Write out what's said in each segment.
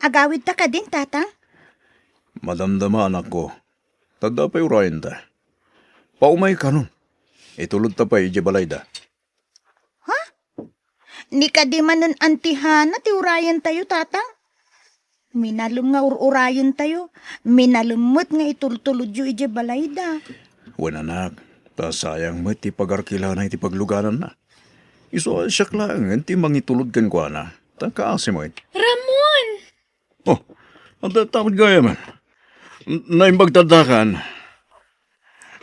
Agawid ta ka din, tatang? Madamdama anak ko. Tadda pa urayan ta. Paumay ka nun. Itulod ta pa balay da. Ni ka di man nun antihana, ti urayan tayo, tatang. Minalum nga urayan tayo. Minalumot nga itultulod yu balayda. Wan anak, ta sayang mo ti pagarkila na iti pagluganan na. Iso siyak lang, ti mangitulod kan ko na. Ta kaasi mo it. Ramon! Oh, ang tatapad gaya man. Naimbagtadakan.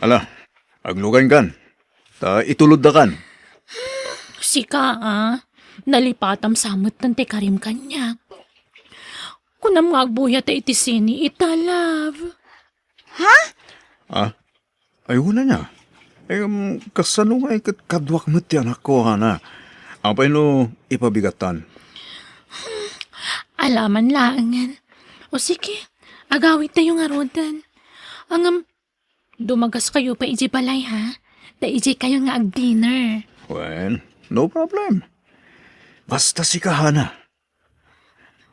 Ala, aglugan kan. Ta itulod da kan. Sika nalipatam samot ng te karim kanya. Kunam nga agbuya ta iti sini italav. Ah, ayaw na niya. Ay, kasano nga kadwak mo ti anak ko, hana. Apay no, ipabigatan. Alaman lang. O sige, agawit tayo nga rodan. Dumagas kayo pa iji balay ha. Da iji kayo nga ag-dinner. Well, no problem. Basta si kahana.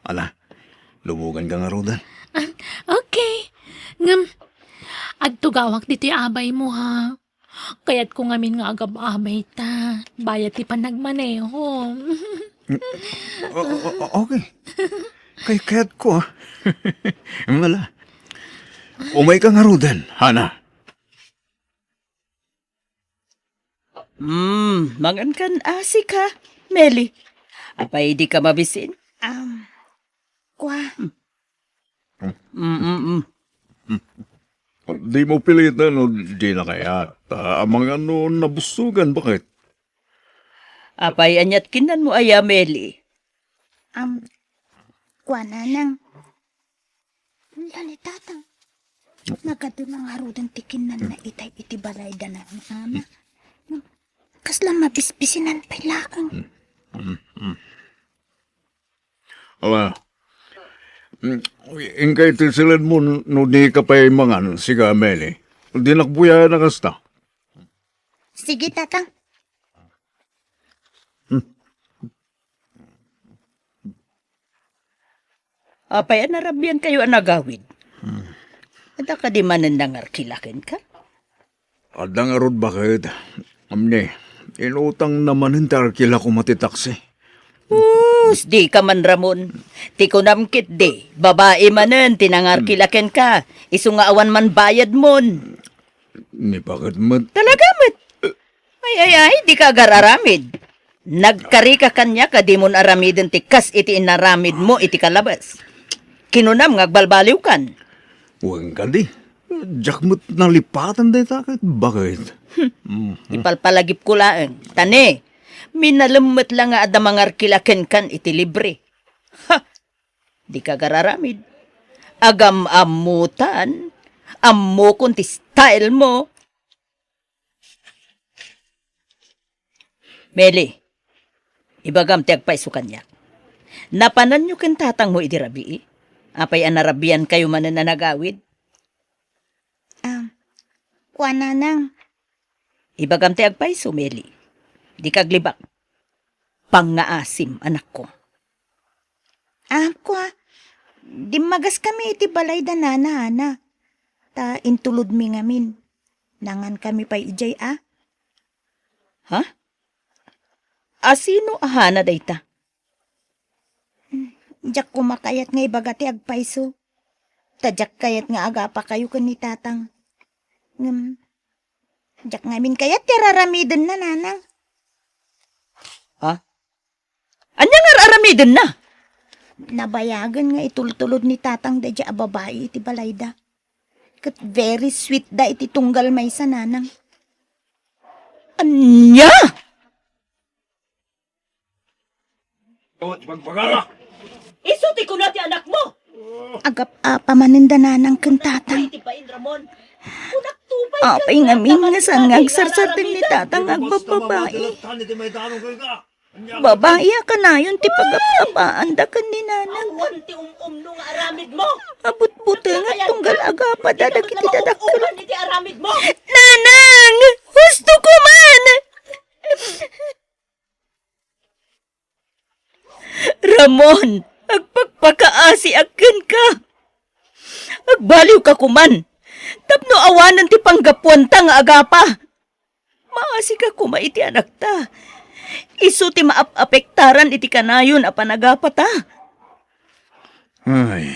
Ala, lubugan ka nga rodan. Okay. Agtugawak dito abay mo ha. Kaya't kung amin nga agab-abay ta, bayat ti panagmaneho. Okay. Kaya't ko, ha? Wala. Umay ka nga rodan, hana. Mangan kan asik ha, Meli. Apay di ka mabisin? Kwa, Di mo pilitan o di na kaya. Amang ano nabusugan, bakit? Apay anyat kinan mo aya, Meli. kwa nanang. Lani, tatang. Nagadunang harudan tikinan na itay iti balayda na ang ama. Kaslang mabisbisinan pa ilaang. Ala, ingkay tisilan mo no di ka pa'y mangan, siga Meli. Di nakbuya na kasta. Sige, tatang. Apay anarabian kayo anagawid. Ada ka di manan nangarkilakin ka? Adang arod bakit? Amne, inutang naman hintar kila ko matitaksi. Di ka man Ramon. Ti ko namkit di. Babae manan, tinangarkilakin ka. Isu nga awan man bayad mon. Ni bakit mat? Talaga mat. Ay, di ka agararamid. Nagkari ka kanya ka di mon aramidin ti kas iti inaramid mo iti kalabas. Kinunam ngagbalbaliw kan. Huwag ka di. Jakmut nalipatan day takit. Bakit? Ipalpalagip ko laeng. Tane, minalamot lang nga ada mangarkilaken kan iti libre. Ha! Di ka gararamid. Agam amutan. Ammo kun ti style mo. Meli, ibagam ti agpaiso kanya. Napanan nyo ken tatang mo iti rabii. Apay anarabian kayo man na nagawid. Kwa nanang. Ibagam ti agpaiso, Meli. Di kaglibak. Pangaasim, anak ko. Kwa. Di magas kami iti balayda nana. Ta intulod mi ngamin. Nangan kami pa ijay Ha? Asino ahana dayta? Jak kumakayat nga ibagati agpaiso. Tadyak kayat nga aga pa kayo kan ni tatang. Jak ngamin kayat tiraramidin na nanang. Ha? Anya nga aramidin na? Nabayagan nga itultulod ni tatang da dya babae iti balayda. Kat very sweet da iti tunggal may sa nanang. Anya? Isuti ko na ti anak mo! Agap pamaninda nanang kan tatang. Iti pain, Ramon. Kunak tubay Apay ngamin nga saan nga agsarsatin ni tatang agbababae. Babae ka na yun ti pagapapaan da kan ni nanang. Awan ti nung aramid mo! Abot-buti nga tunggal agapa dadag iti dadakkel. Uman iti aramid mo! Nanang! Gusto ko man! Ramon! Agpagpakaasi akin ka. Agbaliw ka kuman. Tapno awanan ti panggapuan ta nga agapa. Maasi ka kuma iti anak ta. Isu ti maapektaran iti kanayon a panagapa ta. Ay,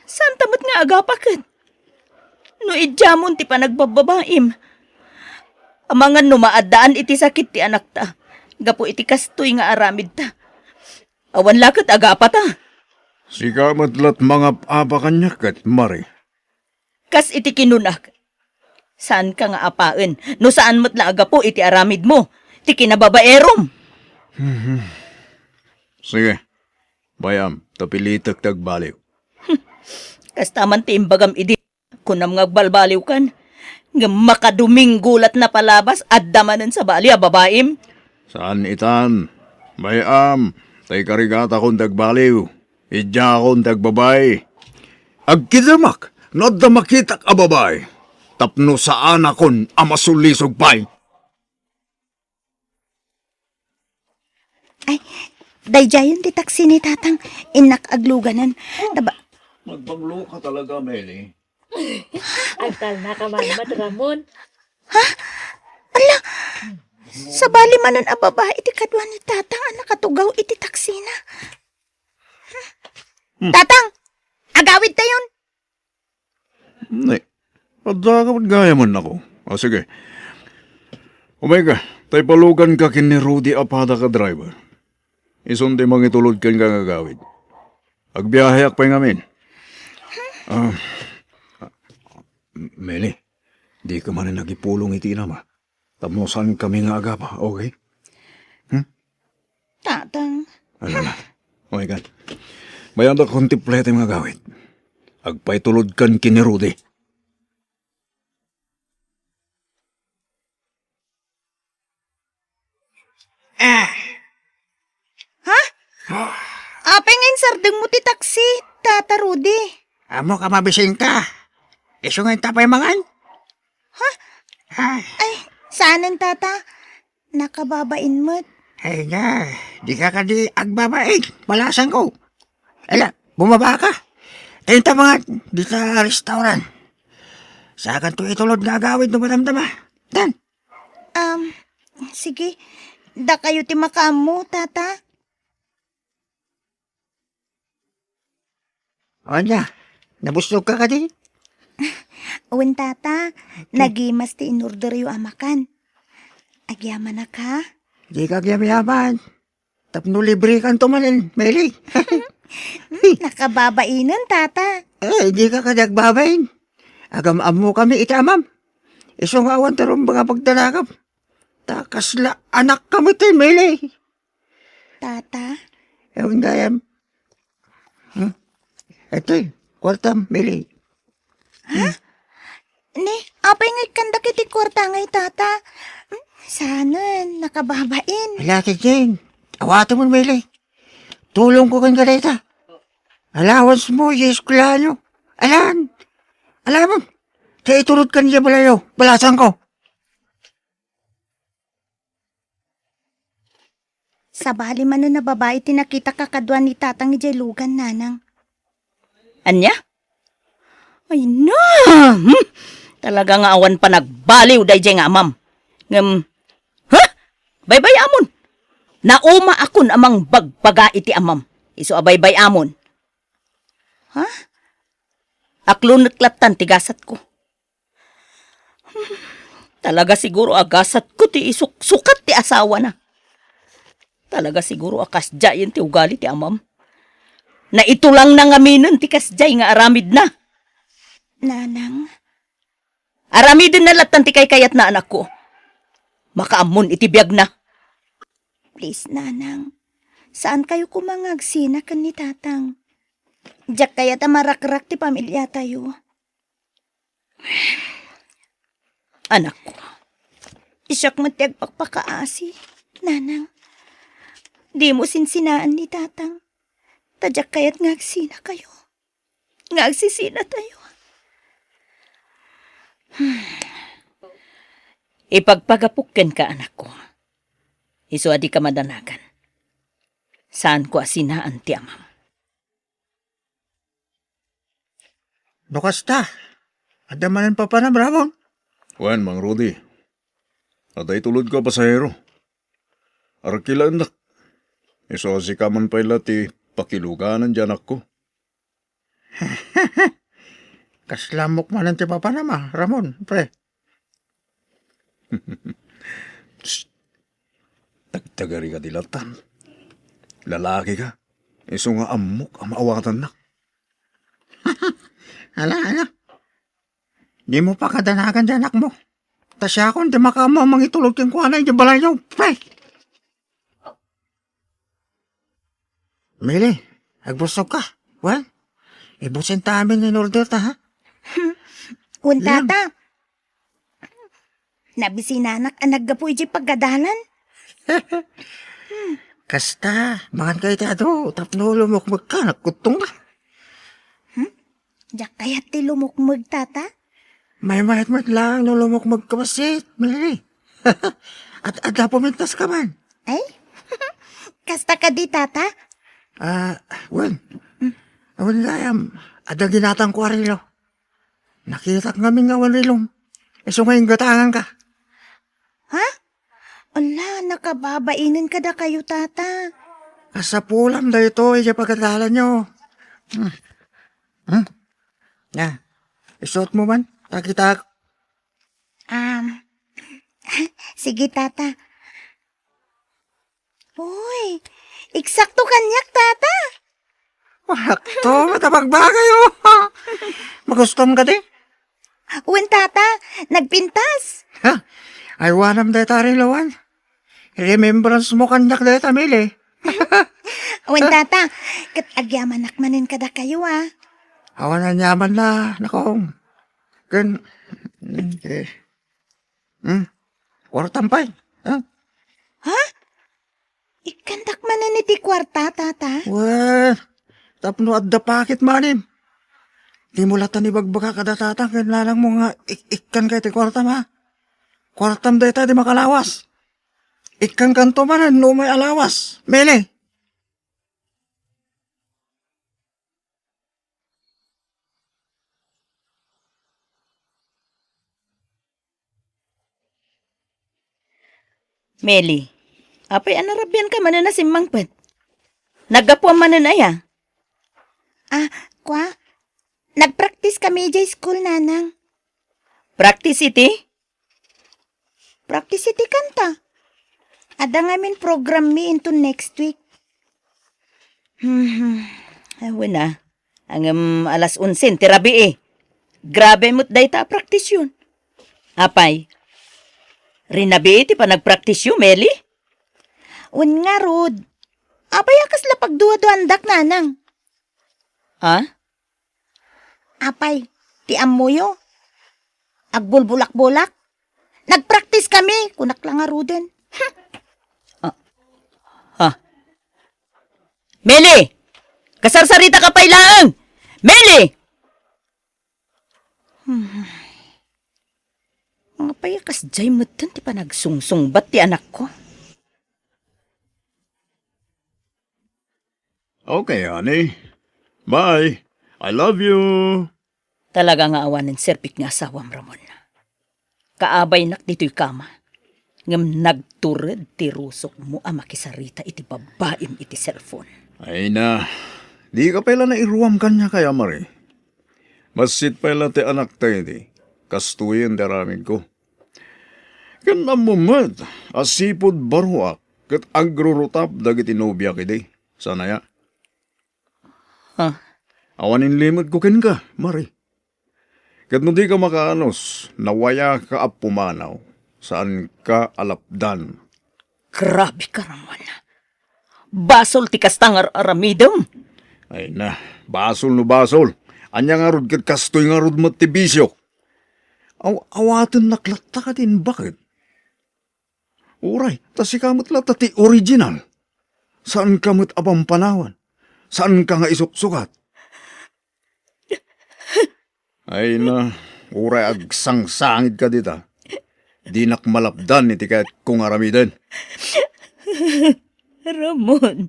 Saan tamot nga agapa ket? No idyamon ti panagbababaim. Amangan no maadaan iti sakit ti anak ta. Gapo iti kastoy nga aramid ta. Awan lakat agapa ta. sika matlat mga abakan niya kat, Mari. Kas iti kinunak. Saan ka nga apaen? No saan matla agapo iti aramid mo? Ti kinababaerom. Sige, bayam, tapilitak tagbaliw. Kas taman ti imbagam idi. Kunam ngagbalbaliw kan. Nga makaduming gulat na palabas at damanan sa bali a babaim. Saan itan? Bayam, tay karigata kong tagbaliw. Idya akong tagbabay. Agkidamak, nadamakitak a babay. Tapno saan akon amasulisog pay. Ay, dayjayon ti taksi ni tatang. Inak agluganan. Taba, Magbanglo ka talaga, Meli. Agtal na ka man, Ramon. sa bali manon a babae iti kadwa ni tatang ang nakatugaw iti taksi na. Tatang, agawid tayon. Hindi. Padakapad gaya man ako. O sige. Umega, tay palugan ka kin ni Rudy Apada ka driver. Isundi mangitulod kan gagawid. Agbiyahe ak pa ngamin. Meli, di ka man nagipulong iti na ma. Tamosan kami nga aga pa, okay? Tatang, Ano na? Oh my God. Bayan da kontemplete mga gawid. Agpaitulod kan kin ni Rudy. apengin sardeng mo ti taksi, Tata Rudy. Amo ka mabising ka. Isungay tapay mangan. Ay, saanan tata? Nakababain mo't. Ay na, di ka di agbabaig. Malasan ko. Ela, bumaba ka. Ayun ta mga di sa restaurant. Sa akan to itulod nga agawid no madamdama. Dan, Sige. Da kayo ti makamu, tata. o niya, nabusog ka din. Uwin tata, nagimas ti inorder yu amakan. Agyaman na ka? Di ka yaman. Tapno libre kan tumanin, Meli. Nakababainan, tata. Eh, di ka kadagbabain. Agam-amo kami itamam. Isong awan tarong mga pagdalakap. Takasla anak kami tayo, Meli. Tata, Ewan gayam. Ito'y, kwartam, Meli. ni, apay ngay kandak iti kwarta ngay, tata. Sana, nakababain. Alati din. Awata mo, Meli. Tulong ko kang galeta. Allowance mo, yes, kulano. Alam mo, sa itulot ka niya balayo. Balasan ko. Sa bali man na babae tinakita kakadwa ni tatang ijelugan, nanang. Anya? Ay na! Talaga nga awan pa nagbaliw day nga amam. Ha? Baybay amon. Nauma akon amang bagbaga iti amam. Iso abaybay amon. Ha? Aklo naklatan tigasat ko. Talaga siguro agasat ko ti sukat ti asawa na. Talaga siguro akasjayan ti ugali ti amam. Na ito lang nangaminan ti kasjay nga aramid na. Nanang, Aramidin na latan ti kayat na anak ko. Makaamon iti biyag na. please, nanang. Saan kayo kumangagsina kan ni tatang? Diyak kaya marakrak ti pamilya tayo. Anak ko. Isyak mo ti agpakpakaasi, nanang. Di mo sinsinaan ni tatang. Tadyak kaya't ngagsina kayo. Ngagsisina tayo. Ipagpagapukken ka, anak ko. Iso adi ka madanagan. Saan ko asinaan ti amam? Bukas ta. Adamanan pa pa na, Ramon. Wen, Mang Rudy. Atay tulod ka pasahero. Arkila anak. Iso si kaman pala ti pakiluganan dyan ako. Kaslamok man ang ti papanama, Ramon, pre. Tagtagari ka dilatan. Lalaki ka. Iso nga amok ang maawatan na. Ala. Di mo pa kadanagan dyan, anak mo. Tasya akong di makama mangitulog kong kuhanay di balay niyo, pre. Mili, agbusog ka. Well, ibusin tamin in order ta, ha? Un tata. Nabisinanak ang naggapoy di pagkadalan. Kasta, makan kayo tayo. Tapno lumukmag ka, nagkutong na. Diyak kaya't ti lumukmag, tata. May mahit-mahit lang nung lumukmag ka masit, Mili. at pumintas ka man. Ay, kasta ka di, tata. Well, awan gayam, ada ginatang ko arilo. Nakita ka nga awan rilong. Iso ngayong gatangan ka. Ha? Ala, nakababainin ka da kayo, tata. Kasapulam da ito, iya pagkatalan nyo. Isuot mo man, takita. Sige, tata. Uy, eksakto kanyak, tata. Wakto, matapagbagay oh. Magustom ka di? Uwan, tata, nagpintas. Ha? Ay wanam da tarin lawan. Remembrance mo kanyak da tamili. Uwan, tata, kat agyaman nakmanin ka da kayo, ah. Awan na nyaman na, nakong. Kan, Wartampay. Ha? Ikandak manan iti kwarta, tata. Well, tapno at dapakit manim. Di mo latan ibagbaga kada tatang kailangan mo nga ikan kay ti kwartam ha. Kwartam deta di makalawas. Ikan kanto man no may alawas. Mele. Meli, apay anarabyan ka man na simangpet. Naggapuan man na ya. Kwa, nagpractice kami dyan school, nanang. Practice iti? Practice iti kanta. Ada ngamin program mi into next week. Awan na. Ang alas 11, tirabi eh. Grabe mo't day ta practice yun. Apay, rinabi iti pa nagpractice yun, Meli? Un nga, Rod. Apay akas lapag duwa-duandak, nanang. Ha? Apay, ti amoyo. Agbulbulak-bulak. Nagpractice kami, kunak lang nga, Roden. Meli! Kasarsarita ka pa ilaang! Meli! Mga payakas jay mo dun, ti pa nagsungsungbat ti anak ko. Okay, honey. Bye. I love you. Talaga nga awanin serpik nga asawam, Ramon. Kaabay nak dito'y kama. Ngam nagtured ti rusok mo ang makisarita iti babaim iti cellphone. Ay na. Di ka pala na iruam kanya kaya, Mari. Masit pala ti anak tayo di. Kastuyin ti aramid ko. Kan amumad, asipod baruak, kat agrurutap dagiti nobya kidi. Sana ya. Awanin limot ko kin ka, Mari. Kat no di ka makaanos, nawaya ka ap pumanaw, saan ka alapdan. Grabe ka, Ramon. Basol ti kastangar aramidom. Ay na, basol no basol. Anya nga rod kat kastoy nga rod matibisyo. Awatin naklata ka din, bakit? Uray, tas ikamot lata ti original. Saan kamot abang panawan? Saan ka nga isuksukat? Ay na, uray agsangsangid ka dita. Di nakmalapdan iti kahit kung aramidan. Ramon,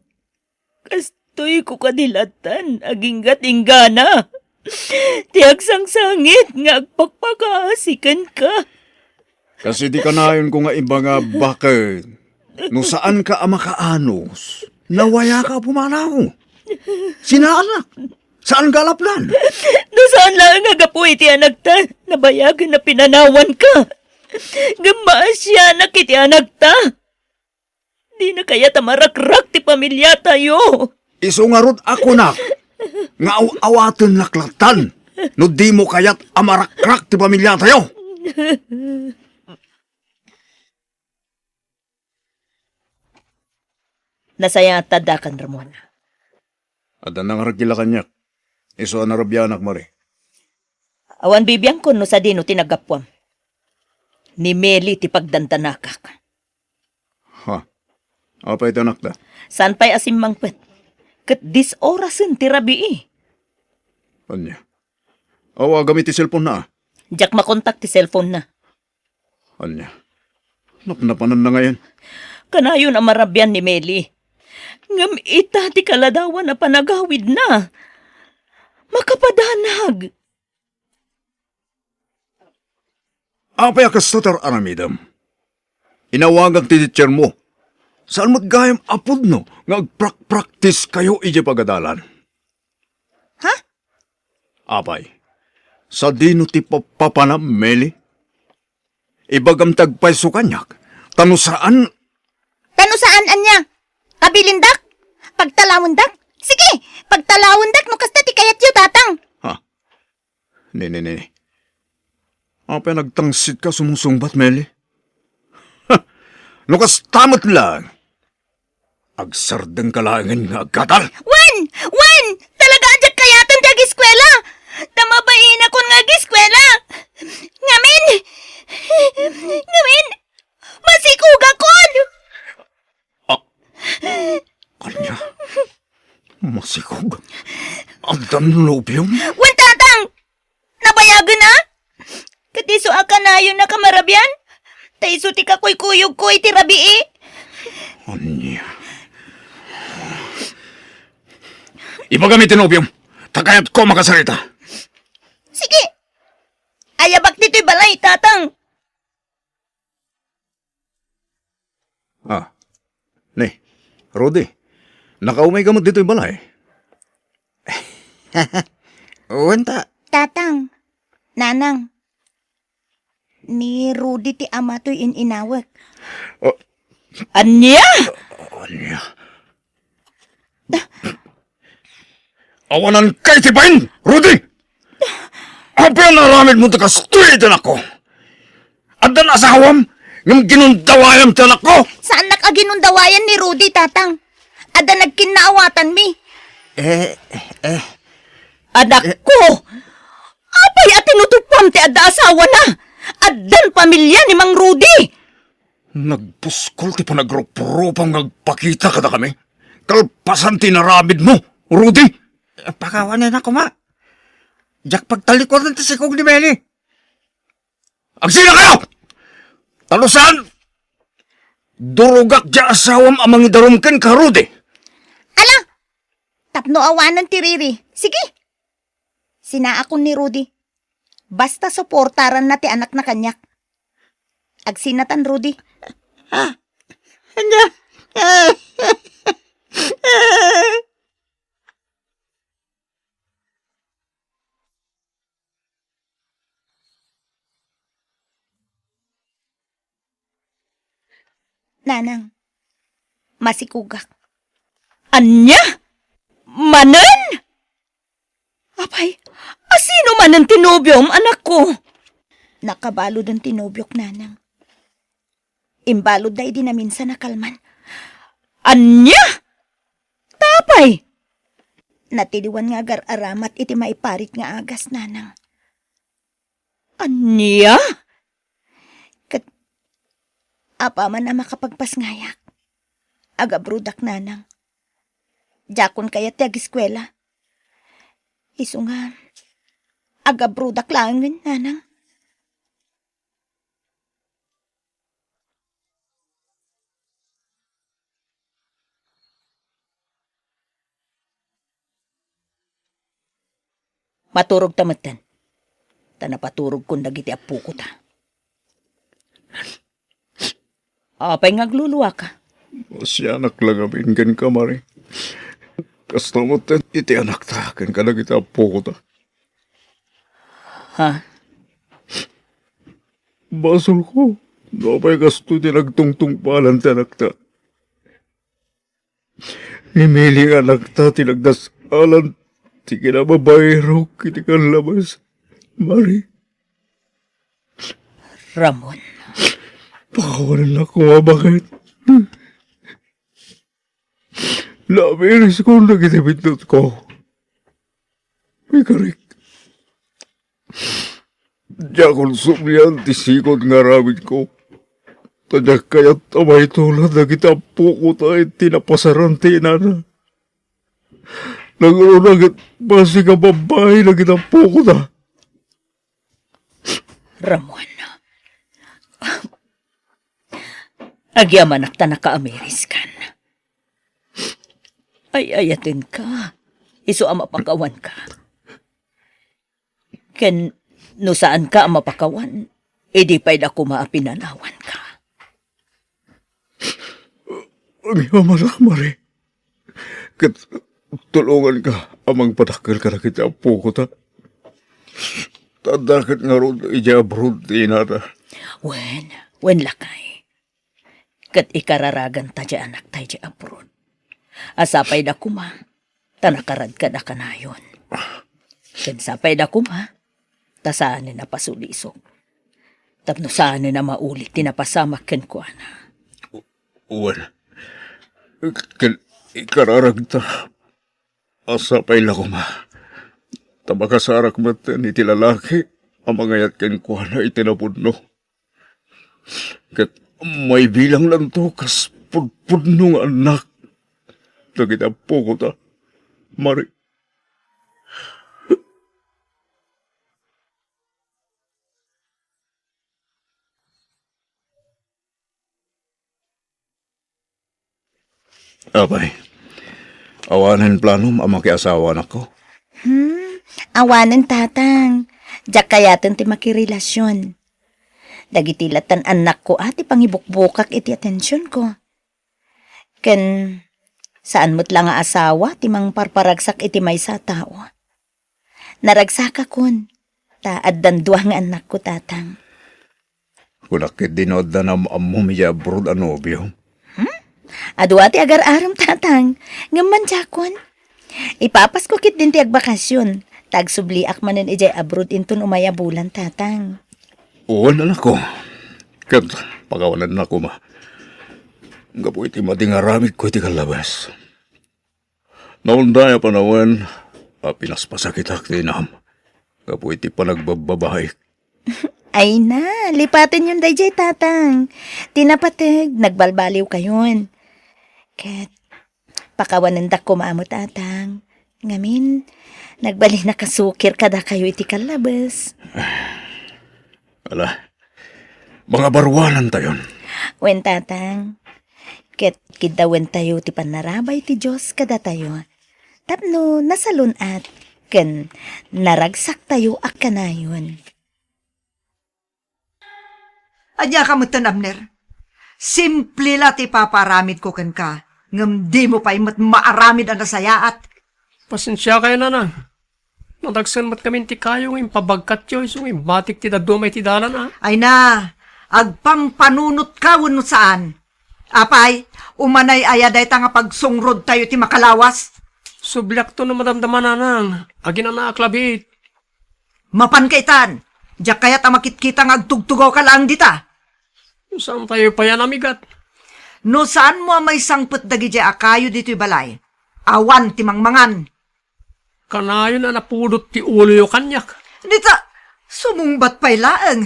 Kastoy ko kadilatan, aginggat inggana. Tiyak sang sangit nga agpakpakaasikan ka. Kasi di ka nayon ko nga iba nga bakit. No saan ka amakaanos, nawaya ka pumanaw. Sinaan na? Saan galaplan? No saan lang nga gapuy ti anak ta, nabayagan na pinanawan ka. Gamaan siya na kiti anak ta. Di na kaya tamarakrak ti pamilya tayo. Isungarod ako na. Nga awaten naklatan. No di mo kaya't amarakrak ti pamilya tayo. Nasaya tadakan Ramona. At anang ragila kanyak. Iso na rabyanak mo rin. Awan bibiyang kon no sa dino tinagapwam. Ni Meli ti pagdantanakak. Ha? Apa ito anak da? San pa'y asim mangpet? Kat dis orasin ti rabii. Anya? Awa gamit ti cellphone na. Diyak makontak ti cellphone na. Anya? Napnapanan na ngayon. Kanayon ang marabyan ni Meli. Ngam ita ti kaladawan na panagawid na. Makapadanag. Apay akastatar aramidam. Inawagang ti teacher mo. Saan maggayam apod no? Nga agprak-practice kayo ije pagadalan. Ha? Apay. Sa dino ti papanam, Meli? Ibagam tagpay so kanyak. Tano saan? Tano saan anya? Kabilindak? Pagtalawundak? Sige, pagtalawundak no kasta ti kayat yu tatang. Ha? Ni. Apay nagtangsit ka sumusungbat, Meli? Ha? Nukas tamat lang. Agsardeng kalangan nga gatal. Wen! Talaga adyak kayatan ti agiskwela! Tamabain ako nga agiskwela! Ngamin! Masikug akon! Kanya? Masikog? Agdan lobyong? Wen tatang! Nabayagan na? Katiso aka na yun na kamarabyan? Taiso ti kakuy-kuyog ko iti rabii? Anya? Iba gamitin lobyong. Takayat ko makasarita. Sige! Ayabak dito'y balay, tatang! Ah. Ni, Rudy. Nakaumay ka mo dito'y balay. Uwanta. Tatang, nanang, ni Rudy ti ama to'y inawak. Anya? Anya? Awanan kay tibain, Rudy! Apa ang naramid mo takastuitan ako? At ang asawam, yung ginundawayam tanak ko! Saan nakaginundawayan ni Rudy, tatang? Ada nagkinaawatan mi. Anak ko! Apay at tinutupam ti adda asawa na! Addan pamilya ni Mang Rudy! Nagpuskol ti panagropropang nagpakita ka na kami. Kalpasan tinaramid mo, Rudy! Pakawanan ako, ma. Diyak pagtalikod ng tasikog ni Meli. Agsina kayo! Talusan! Durugak di asawam amang idarumkan ka, Rudy! Ala! Tapno awanan ti Riri. Sige. Sinaakon ni Rudy. Basta suportaran na ti anak na kanyak. Agsinatan, Rudy. Anya? Nanang, masikugak. Anya? Manan? Apay, asino man ang tinubyom, anak ko? Nakabalod ang tinubyok, nanang. Imbalod da di na minsan nakalman. Anya? Tapay? Natiliwan nga agar-aramat iti maiparit nga agas, nanang. Anya? Apa man na makapagpasngayak. Agabrudak, nanang. Jakon kaya ti agiskwela. Isu nga, agabrudak lang, nanang. Maturog tamatan. Tanapaturog kung dagiti apu ko ta. Apay ngagluluwa ka. Masyanak lang amin kan ka, Mari. Kasta mo iti anak ta, kan ka na kita po ko ta. Ha? Basol ko. Napay kasto di nagtungtung palan ti anak ta. Imiling anak ta, tinagdas alan, ti kinababayro, kiti kan labas. Mari, Ramon. pakawalan ako nga bakit. Labiris ko nagitibindot ko. May karik. Diya kong sumyan, tisikot nga ramid ko. Tadya kaya't amay tulad na kita po ko tayo tinapasaran tinana. Nagulunagit basi ka babae na kita po ko ta. Ramon. Agyaman ak tanaka-Ameris kan. Ay ayatin ka. Iso ang mapakawan ka. Ken, no saan ka ang mapakawan, edi pa'y dako maapinanawan ka. Ang yaman na, Mari. Kat tulungan ka, amang padakal ka na kita po ko ta. Tadakat nga ron, ija-abroad tinata. Wen lakay. Kat ikararagan ta dya anak tayo dya abroad. Asapay da kuma, tanakarad ka na kanayon. Ken sapay da kuma, tasaanin na pasulisok. Tapno saan na maulit tinapasamak ken ko ana. Uwan. Ikararag ta. Asapay la kuma. Tabakasarak matan iti lalaki, ang mga yatken ko na itinapudno. Kat may bilang lang to, kas pudpudnong anak. Nagita po ko ta, Mari. Abay, awanan plano ang makiasawa na ko. Awanan tatang. Diyak kayatin ti makirelasyon. Dagitilatan anak ko ati pangibukbukak iti atensyon ko. Ken, saan mo't lang nga asawa ti mang parparagsak iti may sa tao. Naragsak akon. Taaddan duwa nga anak ko tatang. Kunakit dinoda na amumiya abroad anobyo. Adwa ti agar-aram tatang. Ngaman jakon. Ipapas ko kit din ti agbakasyon. Tagsubliak manen ijay abroad inton umaya bulan tatang. Uwan na ko. Kat pagawanan na ko ma. Gapo iti matingaramid ko iti kalabas. Naundaya panawan, pinaspasakitak tinam. Gapo iti panagbababahay. Ay na, lipatin yung dayjay tatang. Tinapatag, nagbalbaliw kayon. Kat, pakawanan da ko maamo tatang. Ngamin, nagbali na kasukir kada kayo iti kalabas. Ala, mga barwanan tayon. Wen tatang, ket kidawen tayo ti panarabay ti Diyos kada tayo. Tapno nasalun at ken naragsak tayo akkanayon. Adya ka mo tanamner. Simple la ti paparamid ko ken ka. Ngam di mo pa imat maaramid ang nasayaat. Pasensya kayo na na. Nadagsan mat kami ti kayo ng pabagkat yo. So batik ti dadumay ti dalan ha. Ay na, agpampanunot ka no saan. Apay, umanay ayaday ta nga pagsungrod tayo ti makalawas. Sublyak to na madamdaman na nang. Agin na naaklabit. Mapan kaitan. Diyak kaya ta makitkita nga agtugtugaw ka lang dita. Saan tayo pa yan amigat? No saan mo may sangput dagi di akayo dito'y balay. Awan ti mangmangan. Kanayo na napudot ti ulo yo kanyak. Dita, sumungbat pa'y laeng.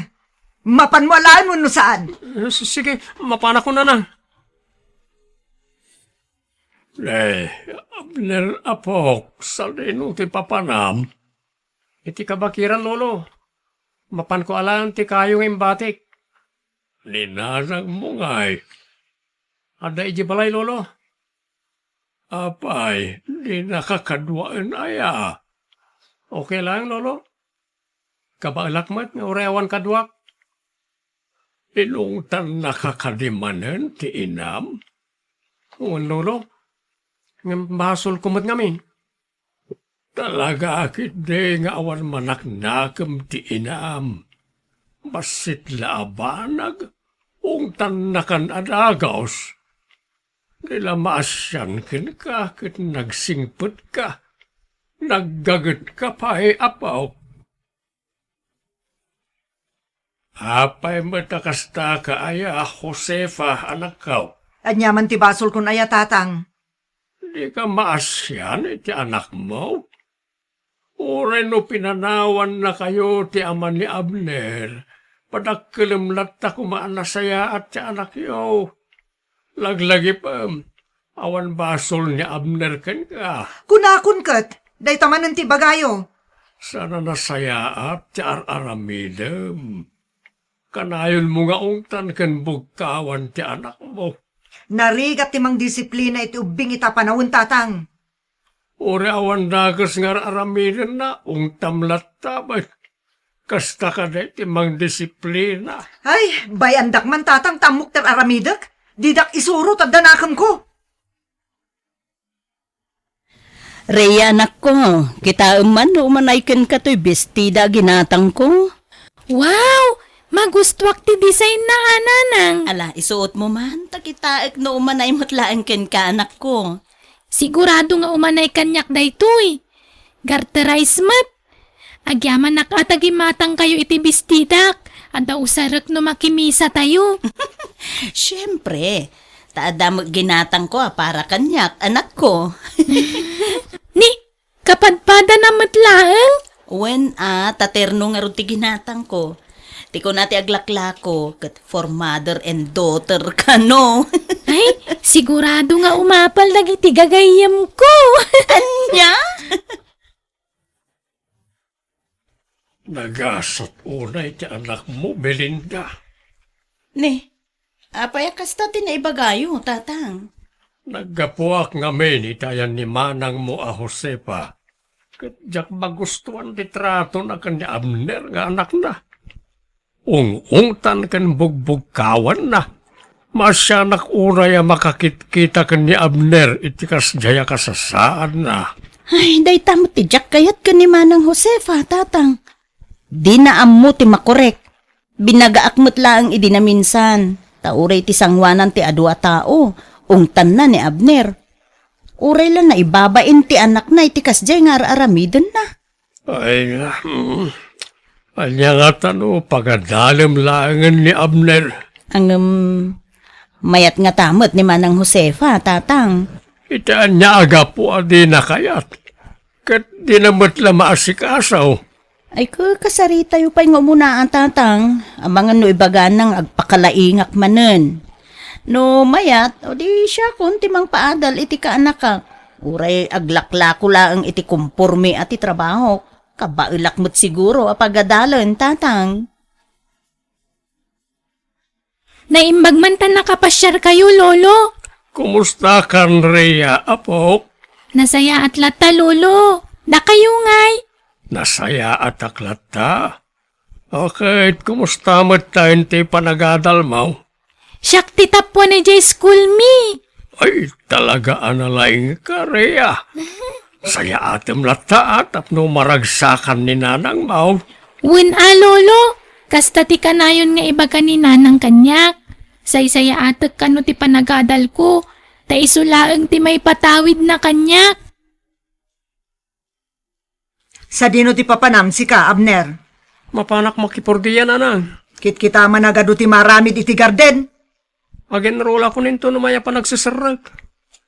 Mapan mo alaan mo no saan. Sige, mapana ko na na. Abner apok, salino ti papanam. Iti kabakiran lolo. Mapan ko alam ti kayo ng batik. Ninanag mo ngay. Ada iji balay lolo. Apay, di nakakadwaan aya. Okay lang, lolo? Kabalakmat nga urewan kadwak. Ilungtan nakakadimanan ti inam. Uwan, lolo. Nga basol kumot ngamin. Talaga akit de nga awan manaknakam ti inam. Basit laabanag. Ungtan nakan adagaws. Nila maasyan kin ka kit nagsingput ka. Naggagat ka pa apaw. Apay matakasta ka aya Josefa anak kaw. Anyaman ti basol kun aya tatang. Di ka maasyan iti anak mo. Ure no pinanawan na kayo ti ama ni Abner. Padakkelimlat ta kumaanasaya at ti anak yo. Laglagi pa, awan basol ni Abner ken ka. Kunakun kat, day tamanan ti bagayo. Sana nasaya at ti araramidem. Kanayon mo nga ungtan ken bugkawan ti anak mo. Narigat ti mang disiplina iti ubing ita panawon tatang. Uri awan dagas nga aramidem na ungtam latabay. Kasta ka na iti mang disiplina. Ay, bayandak man tatang tamok ter aramidak. Didak isuro at danakam ko. Rhea, anak ko, kita man umanaykan ka to'y bestida ginatang ko. Wow! Magustuwak ti design na ananang. Ala, isuot mo man, takitaek no umanay matlaan ken ka, anak ko. Sigurado nga umanay kanyak daytoy. Garterize mat. Agyaman nakatagimatang kayo iti bistidak. Ada usarak no makimisa tayo. Siyempre, taadam ginatang ko para kanyak, anak ko. Ni, kapadpada na matlaang. When taterno nga ron ti ginatang ko. Ti ko nati aglaklako, kat for mother and daughter ka, no? Ay, sigurado nga umapal dagiti gagayam ko. Anya? Nagasat unay ti anak mo, Belinda. Ne, apay kasta tinaibagayo, tatang. Naggapuak nga men itayan ni manang mo a Josepa. Kadyak magustuhan ti trato na kan ni Abner nga anak na. Ungungtan kan bugbugkawan na. Masyanak unay a makakitkita kan ni Abner iti kasjaya kasasaan na. Ay, day tamot ti Jack kayat ka ni manang Josefa, tatang. Di na ammo ti makorek. Binagaakmot lang idi na minsan. Tauray ti sangwanan ti adwa tao. Ungtan na ni Abner. Uray lang na ibabain ti anak na iti kasjay nga aramiden na. Ay, anya nga tano, pagadalim langan ni Abner. Ang mayat nga tamot ni manang Josefa, tatang. Itaan niya aga po adi na kayat. Kat di namat la maasikasaw. Ay ko kasarita yu pa'y nga umunaan, tatang. Amangan no ibagan ng agpakalaingak manen. No mayat, o di siya kung timang paadal iti kaanak ka. Uray aglaklako lang iti kumpurmi at trabaho. Kabailak mo't siguro apagadalan, tatang. Naimbag man tan nakapasyar kayo, lolo. Kumusta kan Rhea, apo? Nasaya at lata, lolo. Da kayo ngay. Nasaya at aklata. Okay, kumusta mo tayo ti panagadal mo? Siyak ti tapwa na jay school me. Ay, talaga analaing ka, Rhea. Saya atem lata at apno maragsakan ni nanang mo. Win lolo. Kasta ti kanayon nga iba ka ni nanang kanyak. Say-saya atak kano ti panagadal ko. Ta isulaang ti may patawid na kanyak. Sa dino ti papanam si ka, Abner. Mapanak makipurdiyan, anang. Kit-kita managado ti maramid iti garden. Agenrola ko ninto numaya pa nagsisarag.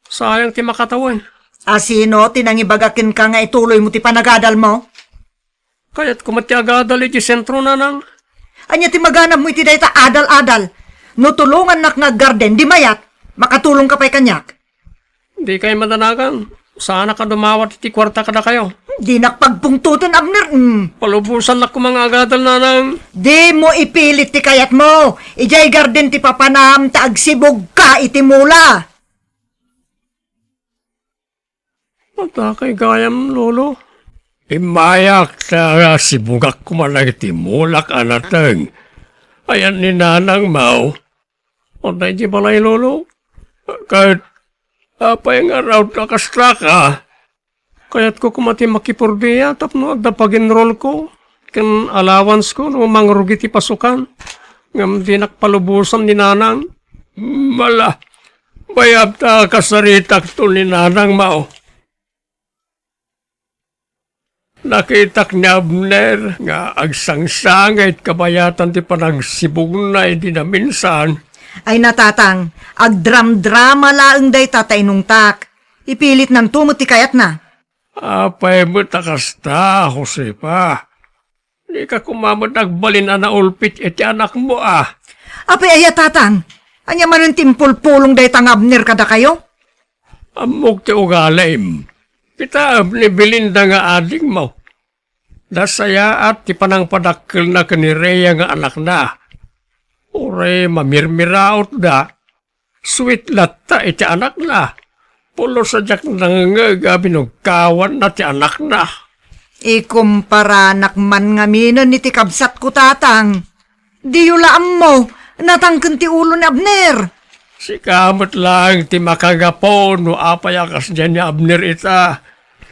Sayang ti makatawan. Asino, tinangibagakin ka nga ituloy mo ti panagadal mo? Kaya't kumatiagadal iti sentro nanang. Anya ti maganap mo iti dayta adal-adal. No tulungan nak nga garden, di mayat. Makatulong ka pa'y kanyak. Di kayo madanagan. Sana ka dumawat iti kwarta kada kayo. Di nakpagpungtutin, Abner. Palubusan na kumangagadal nanang. Di mo ipilit ti kayat mo. Ijay garden ti papanam, taagsibog ka iti mula. Mata kay gayam, lolo. Imayak na sibugak ko man lang timulak anateng. Ayan ni nanang mau. O na di balay lolo. Kahit apa yung araw na kastraka. Kaya't ko kumati makipurdiya tapno agda pag-enroll ko. Kan allowance ko no mangrugi ti pasukan. Ngam di nakpalubusan ni nanang. Mala. Bayab ta kasaritak to ni nanang mau. Nakitak ni Abner nga agsangsangit kabayatan ti panang sibugnay di na minsan. Ay natatang, agdram-drama laeng day tatay nung tak. Ipilit ng tumot ti kayat na. Apay mo takasta, Josepa. Di ka kumamot nagbalin na ulpit iti anak mo Apay ay tatang, anya man timpul-pulong day tang Abner kada kayo? Amok ti ugalim. Kita ni Belinda nga ading mo. Dasaya at ti panang padakkel na kanireya nga anak na. Ure mamirmiraot da. Sweet latta iti anak na. Pulo sa jak nangagabi ng kawan na ti anak na. Ikumpara nakman nga minon ni ti kabsat ko tatang. Di yulaan mo, natangken ti ulo ni Abner. Si kamot lang ti makagapon no apayakas dyan ni Abner ita.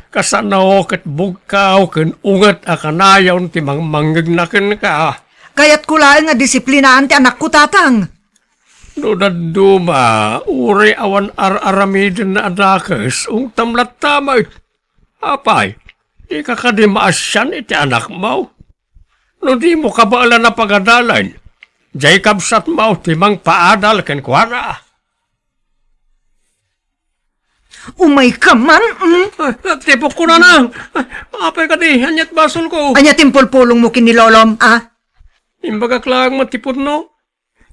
Kasanaw kat bugkaw ken ungat akanayaw ti mangmanggagnaken ka. Kaya't kulaeng nga disiplinaan ti anak ko tatang. No daduma, uri awan aramidin na adakes, tamlat tamay. Apay, di ka kadimaasyan iti anak mo. No di mo kabaala na pagadalan, jay kabsat mo timang paadal ken kuana. Umay ka man, Tipok ko na nang. Apay ka di, anyat basol ko. Anya timpul-pulong mo kinilolom, Imbaga klang matipod no.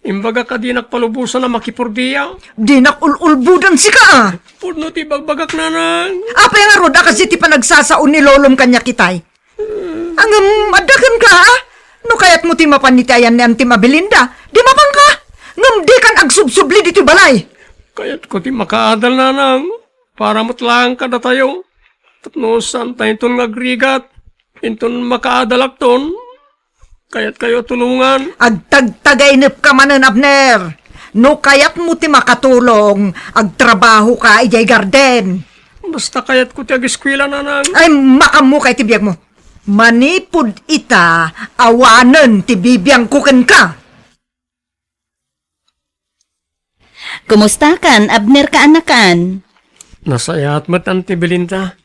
Imbaga ka di nakpalubusan na makipurdiya. Di nakululbudan si ka, Pudno ti bagbagak na nang. Apay nga roda kasi ti panagsasaon ni lolom kanya kitay. Ang adagan ka, No kaya't mo ti mapanitayan ni Auntie Belinda, di mapang ka. Ngam di kan agsubsubli dito balay. Kaya't ko ti makaadal na nang. Para matlang ka na tayo. Tapnosan tayo itong agrigat. Itong makaadalak ton. Kaya't kayo tulungan. Agtagtagainip ka manan, Abner. No kaya't mo ti makatulong, agtrabaho ka ijay garden. Basta kaya't ko ti agiskwila na nang. Ay makamu kay tibiyag mo. Manipod ita, awanan ti bibiyang kuken ka. Kumusta kan, Abner ka anakan? Nasayat mo't Auntie Belinda.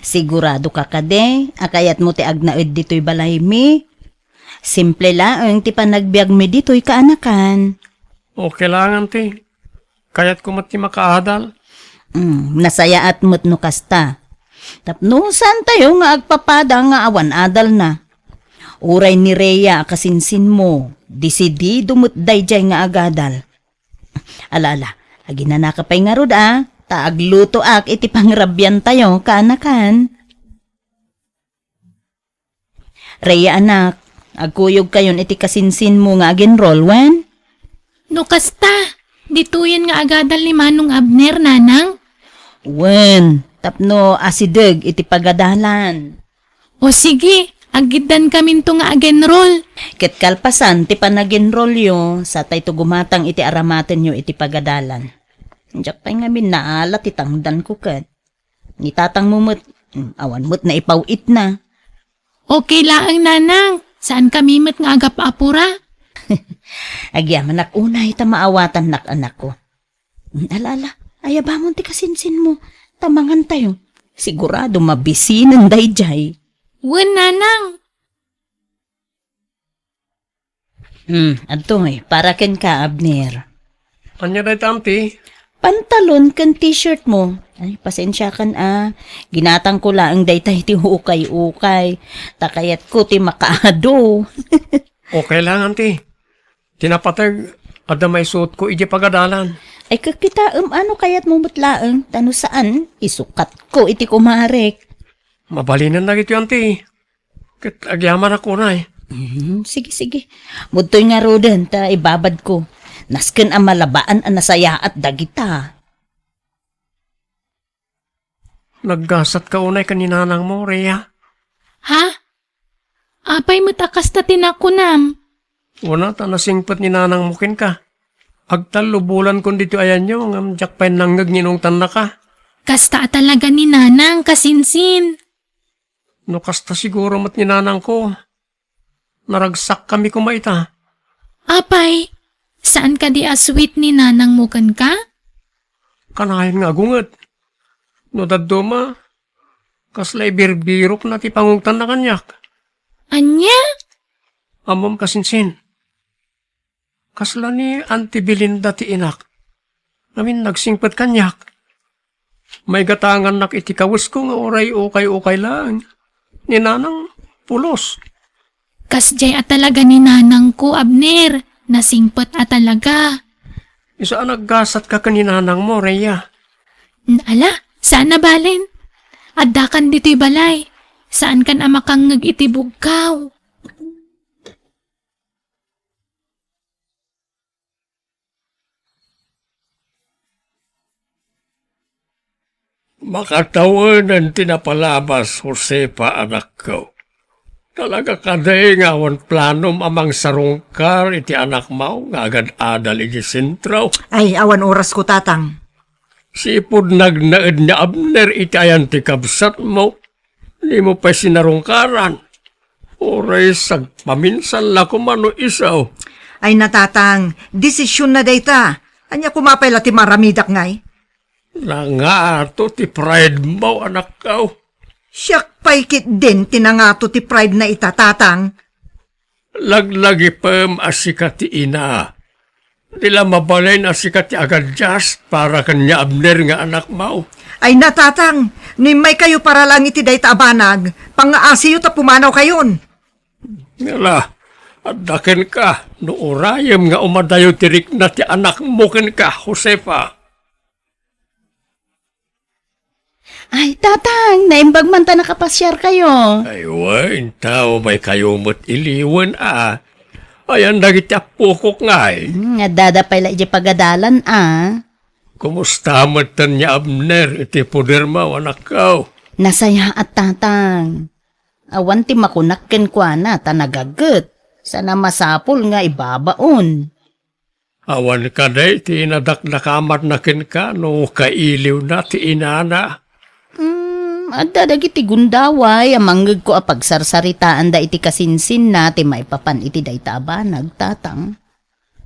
Sigurado ka kade, akayat mo ti agnaed dito'y balay mi. Simple laeng ti panagbiag mi dito'y kaanakan. Okay lang, Auntie. Kaya't ko mo't ti makaadal. Nasayaat mo't no kasta. Tapno saan tayo nga agpapada nga awan adal na. Uray ni Rhea kasinsin mo, disidido mo't dayjay nga agadal. Alala, agi na nakapay nga rod taagluto ak iti pangrabyan tayo kaanakan. Rhea anak, agkuyog kayon iti kasinsin mo nga agenroll wen? No kasta, dituyan nga agadal ni Manong Abner, nanang. Wen, tapno asideg iti pagadalan. O sige, agidan kami to nga agenroll. Ket kalpasan ti panagenroll yo, sa tay to gumatang iti aramaten yo iti pagadalan. Diyak pa'y nga binaalat itangdan ko kat. Nitatang mumot, awan mo't na ipawit na. Okay laang, nanang. Saan kami mat nga agap-apura? Agyaman nak unay ta maawatan nak anak ko. Alala, ayabamon ti kasinsin mo. Tamangan tayo. Sigurado mabisinan dayjay. Wen, nanang. Adto para ken ka, Abner. Anya na Auntie? Pantalon kan t-shirt mo. Ay, pasensya kan Ginatang ko lang daytay ti ukay-ukay. Takayat ko ti makaado. Okay lang, Auntie. Tinapatag, adamay suot ko iji pagadalan. Ay kakita ano kayat mo mutlaang? Tano saan? Isukat ko iti kumarek. Mabalinan na ito, Auntie. Kat agyaman ako na Sige. Mudtoy nga roden, ta ibabad ko. Nasken ang malabaan ang nasaya at dagita. Naggasat ka unay kaninanang mo, Rhea. Ha? Apay mo takas ta tinakunam. Wala ta nasingpat ni nanang mukin ka. Agtalubulan kun dito ayan nyo, ngam jakpay nanggag ninong tan na ka. Kasta talaga ni nanang kasinsin. No kasta siguro mat ni nanang ko. Naragsak kami kumaita. Apay, saan ka di asweet ni nanang mukan ka? Kanayan nga gunget. No daduma, kaslay birbirok na ti pangungtan na kanyak. Anya? Amom kasinsin. Kasla ni Auntie Belinda ti inak. Amin nagsingpat kanyak. May gatangan nak itikawis ko nga oray ukay-ukay lang. Ni nanang pulos. Kasjay at talaga ni nanang ko, Abner. Nasingpot at talaga. Isa naggasat ka kaninanang mo, Rhea. Ala, saan na balin? Addakan dito'y balay. Saan kan amakang itibog kaw? Makatawanan tinapalabas, Josepa, anak ko. Talaga kaday nga awan planom amang sarungkar iti anak mo nga agad adal iti sentraw. Ay, awan oras ko, tatang. Sipod nagnaed niya Abner iti ayan ti kabsat mo. Di mo pa sinarungkaran. Oray sagpaminsan la kumano isaw. Ay, natatang, desisyon na dayta. Anya kumapay ti maramidak ngay. Nga ato ti pride mo, anak ko. Siyak paikit din tinangato ti pride na itatatang. Laglagi pam asikat ti ina. Dila mabalay na asikat ti agad just para kanya Abner nga anak mo. Ay, natatang, ni may kayo para lang iti dayta abanag, pang-aasiyo ta pumanaw kayon. Ngala, adaken ka, no orayem nga umadayo tirik na ti anak mo ken ka, Josefa. Ay, tatang, naimbag man ta nakapasyar kayo. Ay, wain tao may kayo mo't iliwan Ayan dagiti apukok ngay. Nga dadapay la iti pagadalan Kumusta matan niya Abner iti puder mo, anak ko? Nasaya at tatang. Awan ti makunakken kwa na tanagaget. Sana masapol nga ibabaon. Awan ka day, ti inadaklakamat na kin ka, no kailiw na ti inana. Adda dagiti gundaway, amanggag ko apagsarsaritaan da iti kasinsin na ti maipapan iti dayta abanag, tatang.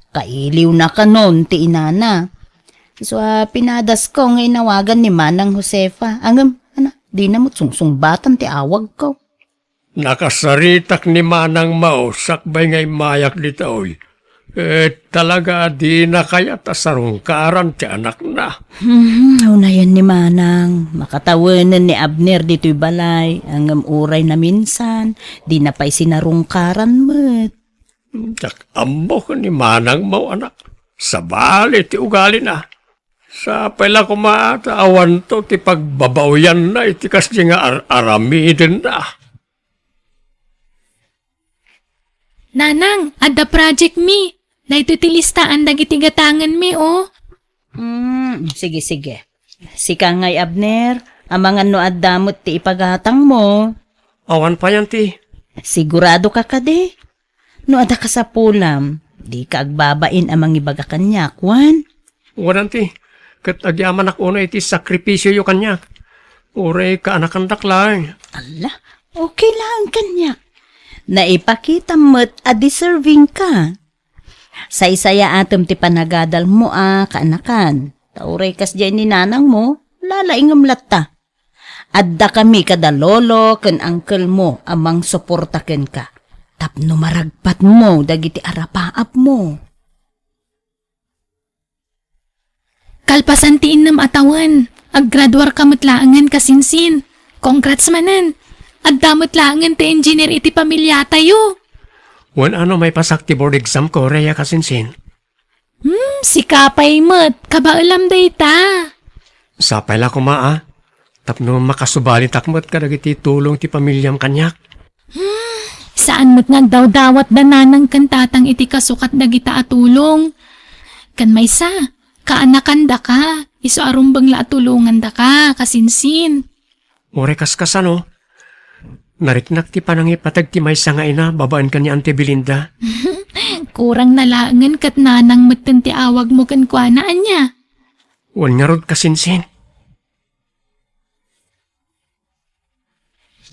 Kailiw na kanon ti inana. So, pinadas ko nga inawagan ni Manang Josefa. Di na mo't sungsungbatan ti awag ko. Nakasaritak ni Manang Mao, sakbay ngay mayak ditoy. Talaga di na kaya tasarungkaran ti anak na. Na yan ni Manang. Makatawanan ni Abner dito'y balay. Ang uray na minsan, di na pa'y sinarungkaran mo't. Jak ambo ko ni Manang Mao, anak. Sabali ti ugali na. Sa pala kumata, awan to ti pagbabawyan na iti kasi nga aramidin na. Nanang, adda project mi. Dahito ti listaan dagiti gatangan mi, oh. Sige. Sika ngay Abner, amangan no addamot ti ipagatang mo. Awan pa yan ti. Sigurado ka kade. No ada ka sa pulam, di ka agbabain amang ibaga kanyak, Juan. Waran ti. Kat agyaman ak una iti sakripisyo yu kanyak. Uray ka anakandak lang. Ala, okay lang kanyak. Naipakita mo't a-deserving ka. Say-saya atom ti panagadal mo kaanakan. Tauray kas dyan ni nanang mo, lalaingam latta. Adda kami kada lolo ken uncle mo amang suportaken ka. Tapno maragpat mo dagiti arapaap mo. Kalpasan ti innam atawan. Aggraduar ka matlaangan kasinsin. Congrats manan. Addamot laangan ti engineer iti pamilya tayo. Wan ano may pasak ti board exam ko, Rhea kasinsin. Si kapay mo't. Kabaalam day ta. Sapay la kumaa. Tapno makasubali takmot ka dagiti tulong ti pamilyam kanyak. Saan mo't nagdaw-dawat dananang kantatang iti kasukat dagita atulong. Kan may sa, kaanakan da ka. Iso arumbang la atulungan da ka, kasinsin. Orekas kasano. Nariknak ti panangipatag ti may nga ina, babaan ka ni Ante Belinda. Kurang nalangan kat nanang matan ti awag mo kan kuanaan niya. Wan nga rod kasinsin.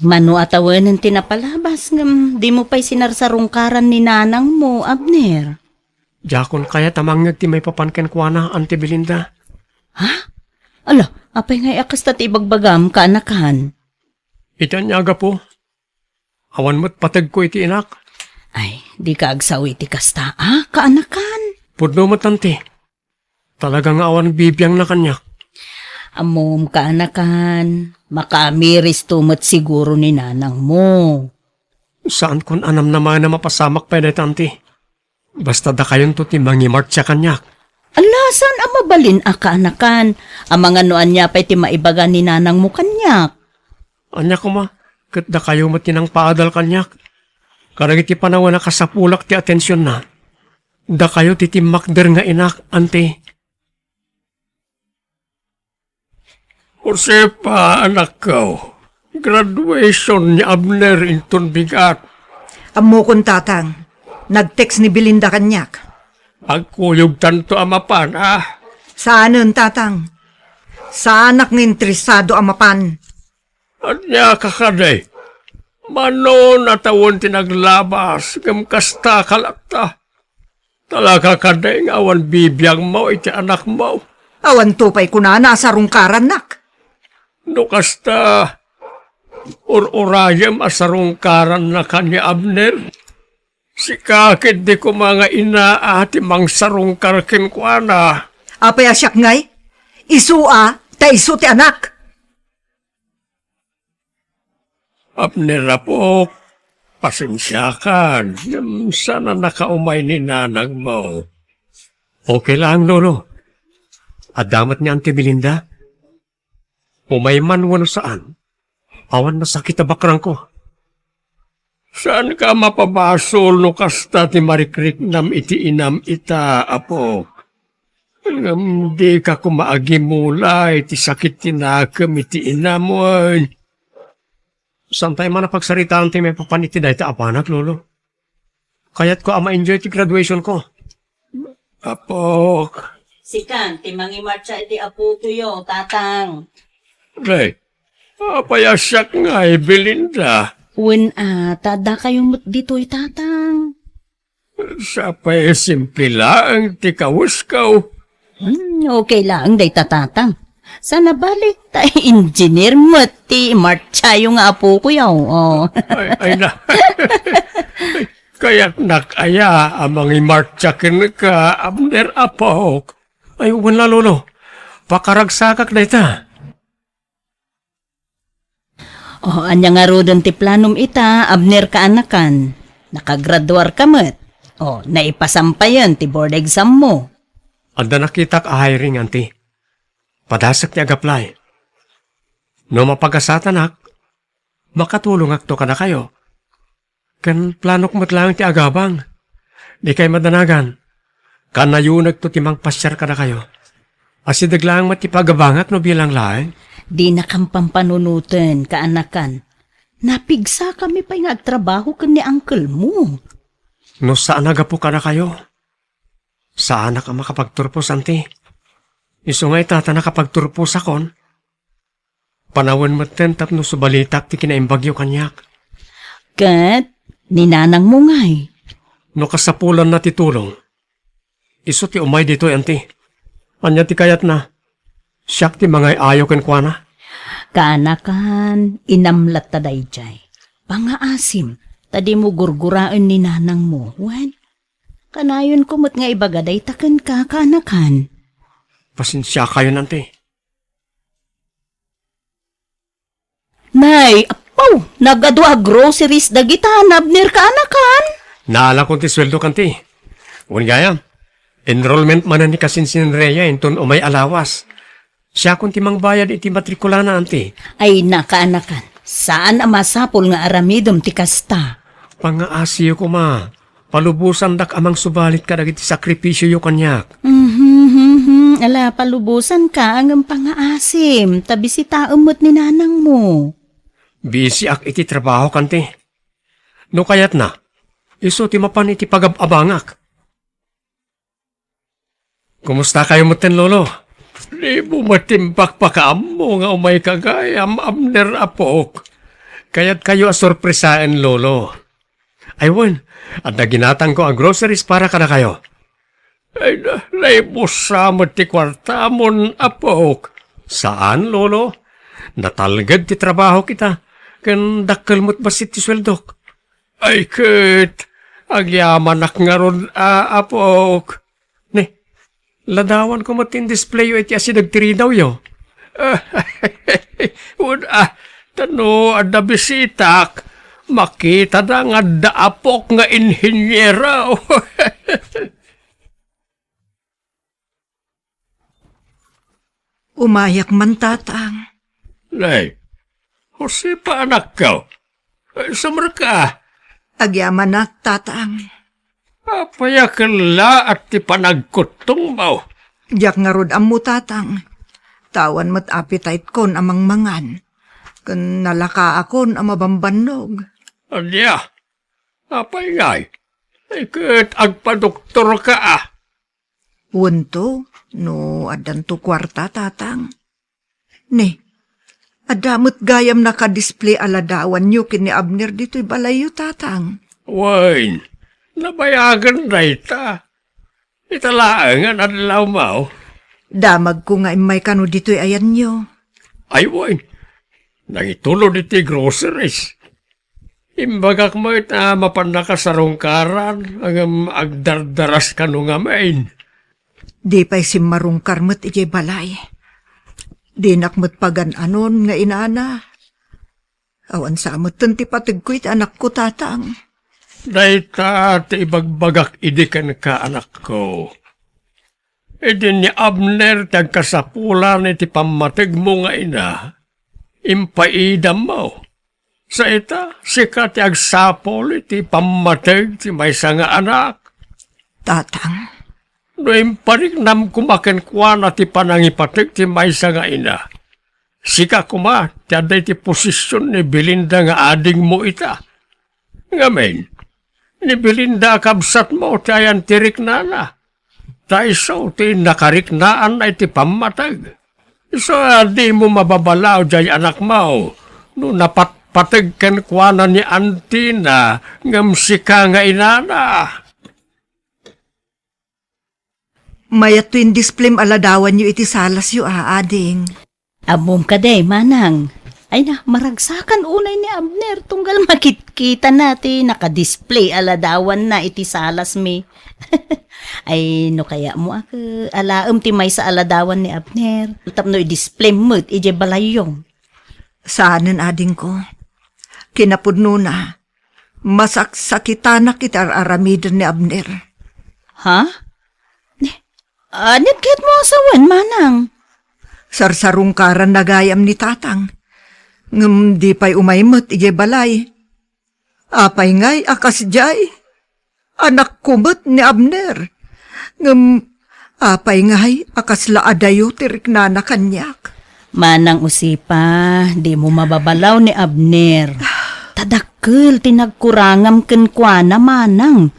Mano atawanan tinapalabas ngam di mo pa'y sinarsarungkaran ni nanang mo, Abner. Jakon kaya tamangag ti may papanken kuana, Ante Belinda. Ala, apay ngay akas tati ibagbagam kaanakan. Ita niyaga po. Awan mo't patag ko iti inak. Ay, di ka agsawi ti kasta, kaanakan. Pudno mo tanti. Talagang awan bibiyang na kanyak. Amom kaanakan, makamiris tumot siguro ni nanang mo. Saan kun anam naman na mapasamak pa na tanti? Basta da kayon to timbangi marcha kanyak. Ala, saan ang mabalin kaanakan? Ang mga noan niya pa'y ti maibaga ni nanang mo kanyak. Anya ko ma, kat da kayo matinang paadal kanyak. Karag iti panawa na kasapulak ti atensyon na. Da kayo titimakder nga inak, Ante. Josepa, anak ko. Graduation ni Abner inton bigat. Amo kon tatang, nag-text ni Belinda kanyak. Agkuyog tanto amapan, Saanon tatang? Sa anak ng interesado amapan. Anya kakaday. Mano natawon tinaglabas, gamkasta kalakta. Talaga kaday nga awan bibiyang mo iti anak mo. Awan tupay kunana sa rungkaran nak. No kasta, urayam asarungkaran na kanya Abner. Si kakit di ko mga inaati mang sarungkar kinkwana. Apay asyak ngay, isua, ta isu ti anak. Abner na po, pasensyakan. Sana nakaumay ni nanang mo. Okay lang, Lolo. Adamat ni Ante Belinda. Umayman wano saan. Awan masakit na bakrang ko. Saan ka mapabasol no kasta ti marikrik nam iti inam ita, apo? Di ka kumaagi mulay, ti sakit tinakam iti inamoy. Saan tayo man napagsaritaan ti may papaniti dahi ta apanak, Lolo? Kaya't ko ma-enjoy ti graduation ko. Apo, Sikan, timangi marcha iti apo tuyo, tatang. Ray, apayasyak nga Belinda. Tada kayo dito'y tatang. Sa pa'y simple lang, ti kawaskaw. Okay lang, day tatang. Sana balik tayo engineer mo, ti marcha yung apo ko yaw. Oh. Ay na. Kaya't nakaya amang imartsakin ka, Abner apok. Ay, wala Lolo. Pakaragsakak na ita. Anya nga rodon ti planom ita, Abner kaanakan. Nakagraduar ka met. Naipasampayan ti board exam mo. Anda nakita ka hiring, Auntie. Padasak tiag-apply. No mapag-asatanak, makatulong akto ka na kayo. Kan planok mo't lang ti agabang. Di kay madanagan. Kanayunag to timang pasyar ka na kayo. Asidag lang matipagabangak no bilang laeng. Di nakampampanunutan, kaanakan. Napigsa kami pa'y nagtrabaho ka ni uncle mo. No saan nagapo ka na kayo? Saan ka makapagturpos, Auntie? Iso nga itata nakapagturpos akon. Panawan maten tapno subalitak ti kinaimbagyo kanyak. Kat, ninanang mo ngay. No kasapulan na titulong. Iso ti umay dito, Auntie. Anya ti kayat na. Siyak ti mga ayaw kenkwana. Kaanakan, inamlat taday jay. Pangaasim, tadi mo gurguraan ni nanang mo. Wen, kanayon kumot nga ibagaday taken ka, kaanakan. Pasensya kayo, Auntie. Nay, apaw, nagadwa groceries dagitan, Abner kaanakan. Naala ko ti sweldo kanti. Uwan gaya, enrollment man ni Kasinsin Rhea inton umay alawas. Siya kung timang bayad iti matrikula na, Auntie. Ay nakaanakan, saan ang masapol nga aramidom ti kasta? Pangaasiyo ko, ma. palubusan dak amang subalit ka dagiti sakripisyo yu kanyak. Ala, palubusan ka ang pangaasim. Tabi si taumot ni nanang mo. Busy ak iti trabaho kanti. No kayat na, iso ti mapan iti pagababangak. Kumusta kayo moten, Lolo? Di mo matimbak pa ka mo nga umay kagayam Abner apok. Kaya't kayo asorpresain, Lolo. Aywan, at naginatang ko ang groceries para kada kayo. Ay, naibos sa ti kwarta mon apok. Saan, Lolo? Natalgad ti trabaho kita. Kan dakkel mo't basit ti sweldok. Ay, ket, agyaman ak nga ron, apok. Ne, ladawan ko mo't in display yo iti asi nagtirinaw yo. Tano, ada bisitak. Makita na nga daapok nga inhinyera. Umayak man tatang. Lay, Jose pa anak ka. Sumar ka. Agyaman na tatang. Papayakan la at ti panagkutong mo. Diyak nga rod mo tatang. Tawan mo't appetite kon amang mangan. Kun nalaka akon ang mabambanog. Adya, apay ngay. Ay kat agpadoktor ka. Wunto, no adan to kwarta tatang. Ne, adamot gayam naka-display aladawan nyo kini Abner dito'y balayo tatang. Wine, nabayagan na ita. Italaangan adlaw mo. Damag ko nga may kano dito'y ayan nyo. Ay, wine, nangitulo iti groceries. Imbagak mo ita mapanaka sa rungkaran ang agdardaras ka nung amain. Di pa'y simarungkar mo't ijay balay. Di nakmo't pagan-anon nga inana. Awan sa amot ti patig ko iti anak ko tatang. Dahita ti ibagbagak idikan ka anak ko. Idi ni Abner tagkasapulan iti pamatig mo nga ina. Impaidam mo. Sa ita, sika ti agsapol iti pamatig ti maysa nga anak. Tatang, No imparignam kumaken kwa na ti panangipatig ti maysa nga ina. Sika kuma, ti aday ti posisyon ni Belinda nga ading mo ita. Ngamen, ni Belinda kabsat mo ti ayan tirik na na. Ta iso ti nakariknaan na iti pamatag. So di mo mababalaw jay anak mo. No napatpatag ken kwa na ni Antina ngam sika nga inana. mayat twin display aladawan nyo iti salas yu ading. Abom ka day, manang. Ay na, maragsakan unay ni Abner. Tunggal makikita natin, naka-display aladawan na iti salas mi. Ay, no kaya mo ako, alaam ti may sa aladawan ni Abner. Tapno i-display mo, ije balayong. Saanan ading ko. Kinapudno na. Masaksakitan na kita aramidan ni Abner. Ha? Anit kahit mo asawan, manang. Sarsarungkaran na gayam ni tatang. Ngam di pa'y umaymot ije balay. Apay ngay akas jay. Anak kumot ni Abner. Ngam apay ngay akas laadayo tirik na kanyak. Manang usipa, di mo mababalaw ni Abner. Tadakkel tinagkurangam ken kwa na manang.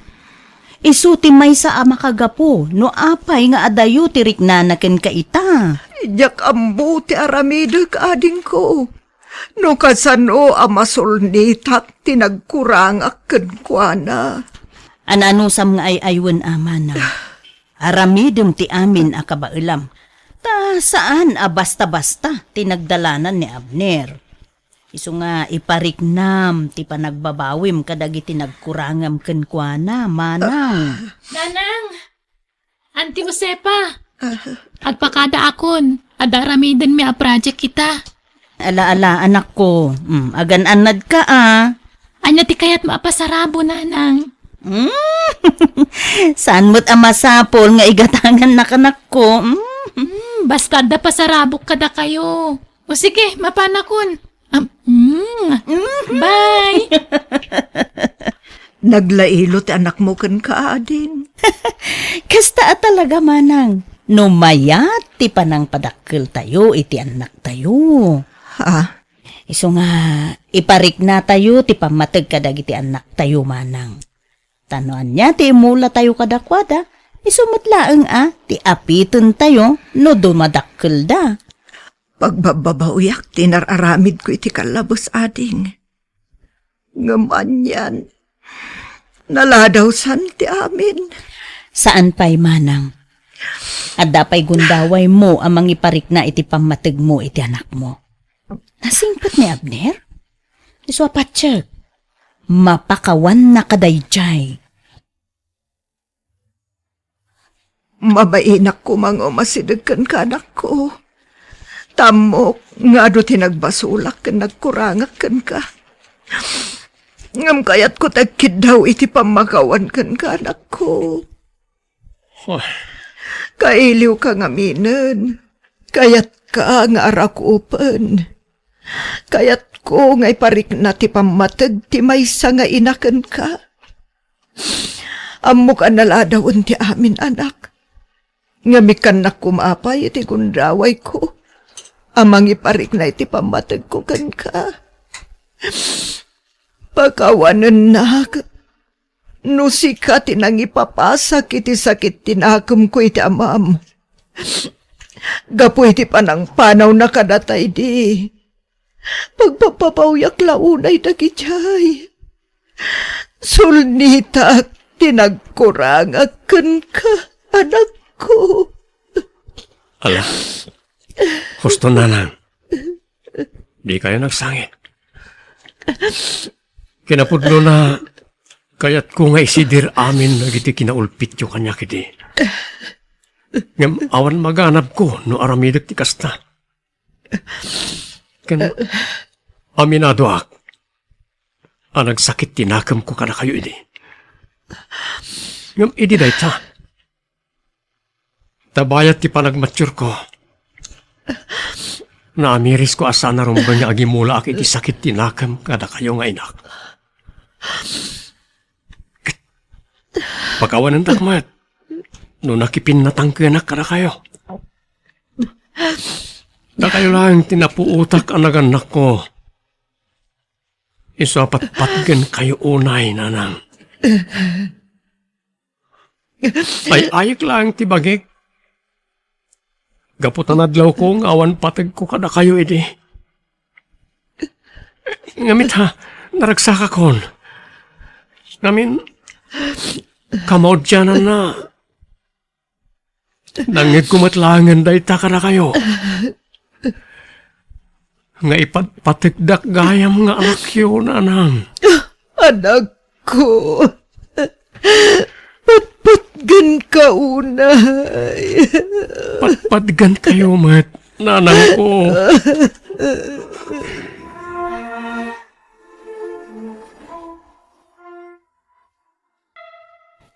Isuti may sa ama kagapo, no apay nga adayo tirik na ken kaita. Ijak ambo ti aramidek ading ko. No kasano amasolnitak tinagkurang aken kwa na. Ananusam nga ay aywan manang. Aramidem ti amin akabailam. Ta saan basta-basta tinagdalanan ni Abner. Isu nga ipariknam ti panagbabawim kadagiti nagkurangam ken kuana manang. Nanang! Auntie Josepa! Agpakada akon. Adaramidan mi a project kita. Ala anak ko. Agan-anad ka Anya ti kayat maapasarabo, nanang. Saan mo't amasapol nga igatangan na kanak ko? Basta da pasarabok kada kayo. O sige, mapanakon. Bye! Naglailo ti anak mo kan ka, ading. Kasta talaga manang. Numayat ti panang padakkel tayo iti anak tayo. Ha? Iso nga, iparik na tayo ti pamatag kadag iti anak tayo manang. Tanoan niya ti mula tayo kadakwada. Iso matlaang ti apiton tayo no dumadakkel da. Pagbababauyak, tinararamid ko iti kalabos, ading. Ngaman yan. Naladaw san ti amin. Saan pa'y manang? At dapay gundaway mo amang iparik na iti pamatag mo iti anak mo. Nasingpat ni Abner? Iso apatsyak. Mapakawan na kadayjay. Mabainak ko mga masidagkan ka anak ko. Tamok nga do tinagbasulak kan nagkurangak kan ka. Ngam kayat ko tagkid daw iti pamakawan kan ka anak ko. Kailiw ka nga minen. Kayat ka nga arakupan. Kayat ko nga iparik na ti pamatag ti maysa nga inakan ka. Amok analadawan ti amin anak. Ngamikan na kumapay iti gundaway ko. Amang iparik na iti pamatag ko kan ka. Pakawanan na, no sika tinang ipapasak iti sakit tinakam ko iti amam. Gapo iti panang panaw na kadatay di. Pagpapapauyak launay dagijay. Sulnita tinagkurangakan ka, anak ko. Ala, husto na lang. Di kayo nagsangit. Kinapudlo na kayat ko nga isidir amin na giti kinaulpit yung kanya kiti. Ngam awan maganap ko no aramidak ti kasta. Kan aminado ak. Ang nagsakit tinakam ko kada kayo ini. Ngam idi day ta. Tabayat ti panagmature ko. Naamiris ko asa na rumba niya agimula ak iti sakit tinakam kada kayo nga inak. Pagkawanan takmat, no nakipin na tangkanak kada kayo. Na kayo lang tinapuutak ang naganak ko. Isapat-patgan kayo unay, nanang. Ay ayik lang tibagik. Gaputan adlaw ko ng awan patag ko kada kayo edi. Ngamit ha, naragsaka kon. Ngamin, kamaod dyan na. Nangit kumatlangan day ta kada kayo. Nga ipatpatigdak gayam nga anak yun, anang. Anak ko. Patpatgan ka unay. Patpatgan kayo, mat. Nanang ko.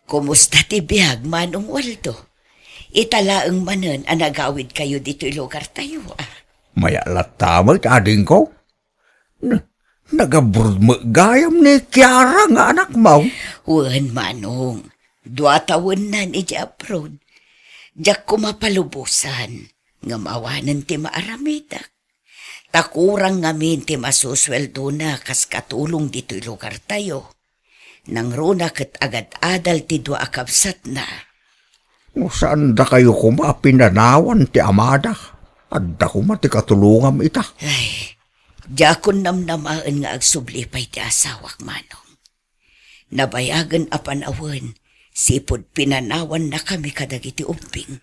Kumusta ti biyag, Manong Waldo? Italaang manan ang nagawid kayo dito'y lugar tayo, Mayalat tamag, ading ko. Nagaburmagayam ni Kiara nga anak mo. Wan, Manong. 2 taon na ni Japrod. Diyak kumapalubusan. Ngamawanan ti maaramidak. Takurang ngamin ti masusweldo na kas katulong dito'y lugar tayo. Nang runa kat agad-adal ti 2 akabsat na. Saan da kayo kumapinanawan ti amada? At da kumati katulungam ita. Ay, diakon namnamaan nga agsublipay ti asawak, Manong. Nabayagan apan awan, sipod pinanawan na kami kadagiti umping.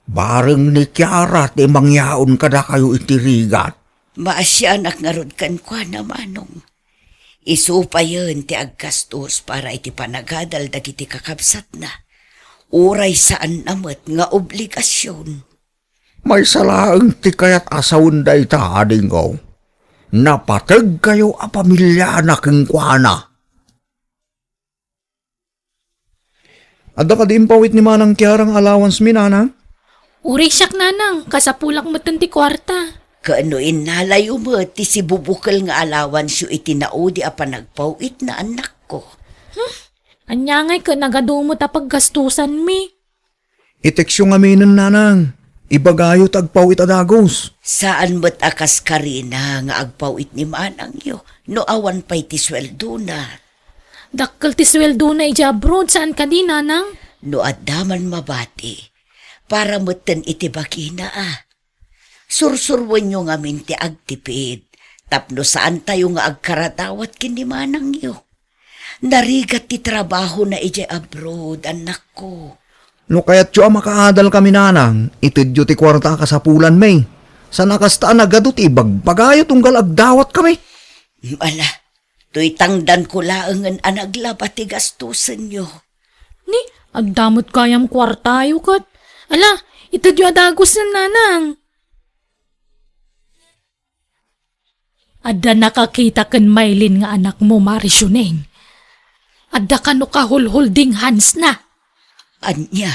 Bareng ni Kiara ti mangyaon kada kayo itirigat. Maasyanak nga rod kan kwa na, Manong. Isupayon ti aggastos para iti panagadal dagiti kakabsat na. Uray saan namat nga obligasyon. May salaang ti kayat asawon da ita, ading ko. Napatag kayo a pamilya na kengkwana. Adda ka din pawit ni Manang Kiarang allowance mi, nanang? Uri siyak nanang, kasapulak mo ti kwarta. Kaanoin nalayo mo ti si bubukal nga alawan siyo itinaudi a panagpawit na anak ko. Anya ngay ka nagadumot a paggastusan mi. Iteksyo nga minan nanang. Ibagayo tagpaw itadagos. Saan mo't akas karina nga agpawit ni manang yo, no awan pa'y ti sweldo na. Dakkel ti sweldo na ija abroad, saan ka di, nanang? No addaman mabati, para mo't itibaki na Sursurwan nyo nga minti agtipid, tapno saan tayo nga agkaratawat kini manang yo. Narigat ti trabaho na ija abroad, anak ko. No kaya't yo makaadal kami nanang, itidyo ti kwarta kasapulan may. Sa nakastaan agadot ibagbagayo tunggal agdawat kami. Ala, to'y tangdan ko laangan anaglaba ti gastusan nyo. Ni, agdamot kayam kwartayo kat. Ala, ito di adagos na nanang. Adda nakakita kan Maylin nga anak mo, Marisyuneng. Adda ka no kahulhulding hands na. Anya,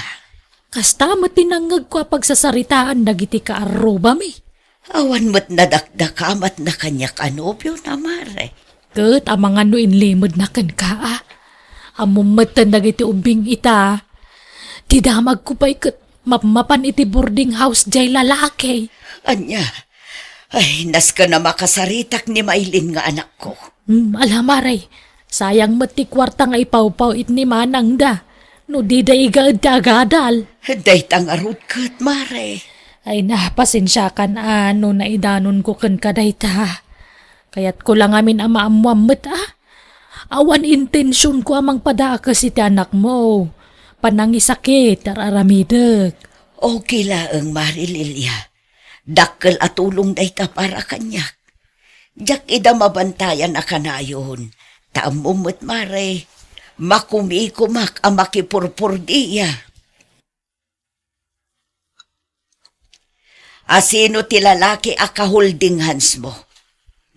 Kasta mo tinangag ko pagsasaritaan dagiti ka aruba mi. awan mo't nadakdakamat na kanya kanobyo na mare. Kat amang ano inlimod na kan ka Amumatan dagiti ubing ita. Tidamag ko pa'y kat mapan iti boarding house jay lalaki. Anya, ay nas ka na makasaritak ni Maylin nga anak ko. Alamaray, sayang mati kwarta nga ipaw-paw it ni manang da. No di da iga-dagadal. Day tangarod kat mare. Ay pasensya kan ano na idanon ko kan kaday ta. Kaya't ko lang amin amaamuamot Awan intensyon ko amang padakas iti anak mo. Panangisakit araramideg. Okay laang mare Lilia. Dakkel at tulong day ta para kanyak. Jak ida mabantayan na kanayon. Taamumot mare. Makumikumak ang makipurpur diya. Asino ti lalaki akaholding hands mo?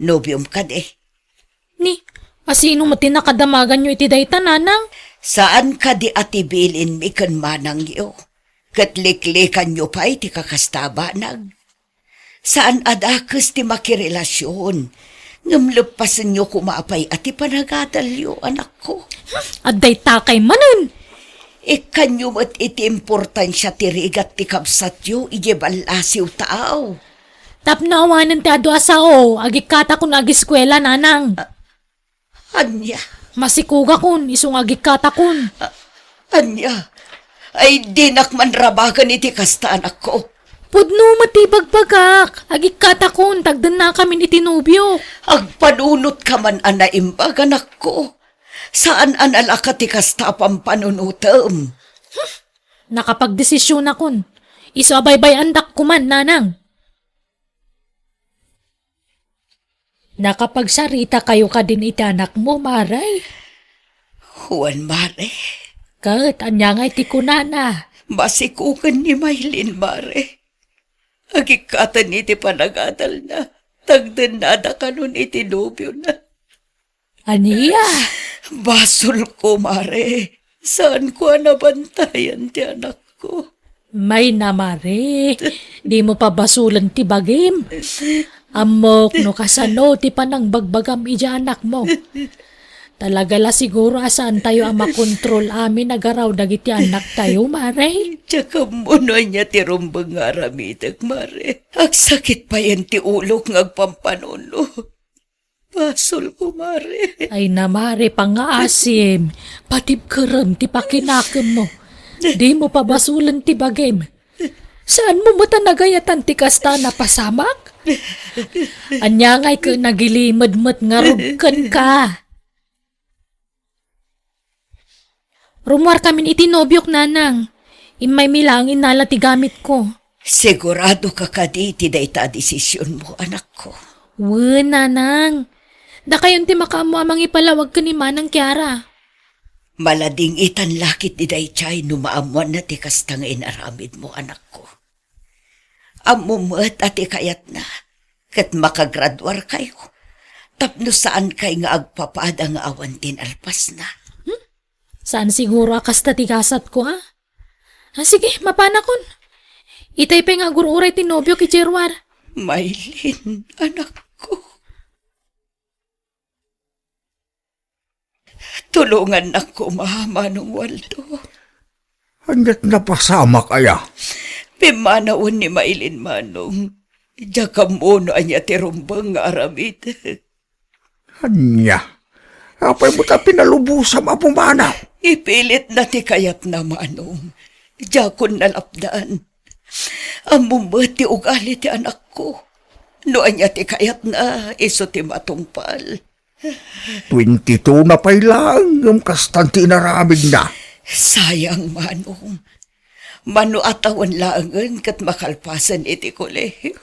Nobyom ka de. Ni, asino mo tinakadamagan nyo iti dayta nanang? Saan ka di atibilin mi kan manang yo? Katliklikan nyo pa iti kakastabanag. Saan adakas ti makirelasyon? Ngamlepasan nyo kumapay at ipanagadal yo, anak ko. At dayta kay manan. Ikan nyo mo't iti importansya ti rigat ti kabsat yo, ijebalasiw tao. Tapnawanan ti ado asao, agikata kun agiskwela nanang. Anya, Masikuga kun, isung agikata kun. anya, ay dinak manrabagan iti kasta anak ko. Pudno matibagbagak, agikata kun, tagdan na kami itinubyo. Agpanunot ka man anaimbag anak ko. Saan analaka ti kasta pampanunutam? Nakapagdesisyon na kun. Iso abaybay andak kuman, nanang. Nakapagsarita kayo ka din iti anak mo, Maray. Juan Mare, Kat, anya nga iti kunana. masikukan ni Maylin Mare. Agikatan iti panagadal na. Tagdan na da kanon iti nobyo na. Aniya? Basol ko, Mare. Saan ko nabantayan ti anak ko? May na, Mare. Di mo pa basulan ti bagim. Amok no kasano ti panang bagbagam ija anak mo. Talaga la siguro asaan tayo ang makontrol amin nagaraw dagiti anak tayo, Mare. Tsaka muna niya ti rumbang aramidag, Mare. Agsakit pa yan ti ulok ngagpampanuno. Basol ko, Mare. Ay na, Mare, pangaasim. Patib kerem ti pakinakem mo. Di mo pa basulan ti bagim. Saan mo nagayatan ti kasta na pasamak? Anya ngay ka nagilimad-mat nga rugkan ka. Rumwar kami itinobyok, nanang. Imay milangin nala ti gamit ko. Sigurado ka kaditi da ita desisyon mo, anak ko. Nanang. Da kayon ti makaamo amang ipalawag ka ni Manang Kiara. Malading itan lakit ni Daychay numaamuan na ti kastang inaramid mo, anak ko. Amumat at ikayat na, kat makagradwar kayo. Tapno saan kay nga agpapada nga awan tin alpas na. Saan siguro akas tatigasat ko, ha? Sige, mapanakon. Itay pa nga gururay tinobyo ki Jerwar. Maylin, anak ko. Tulungan ako, Manong Waldo. Hanggat napasamak aya. Pimanawon ni Maylin, Manong. Diya ka muna niya tirumbang nga aramid. Anya, apay mo ta pinalubusam apong manaw. Ipilit na ti kayat na, Manong. Diya ko nalapdaan. Amumot ti ugali ti anak ko. Noan niya ti kayat na, iso ti matungpal. 22 na pay lang, yung kastanti naramig na. Sayang, Manong. Manuatawan laangan kat makalpasan iti kolehiyo.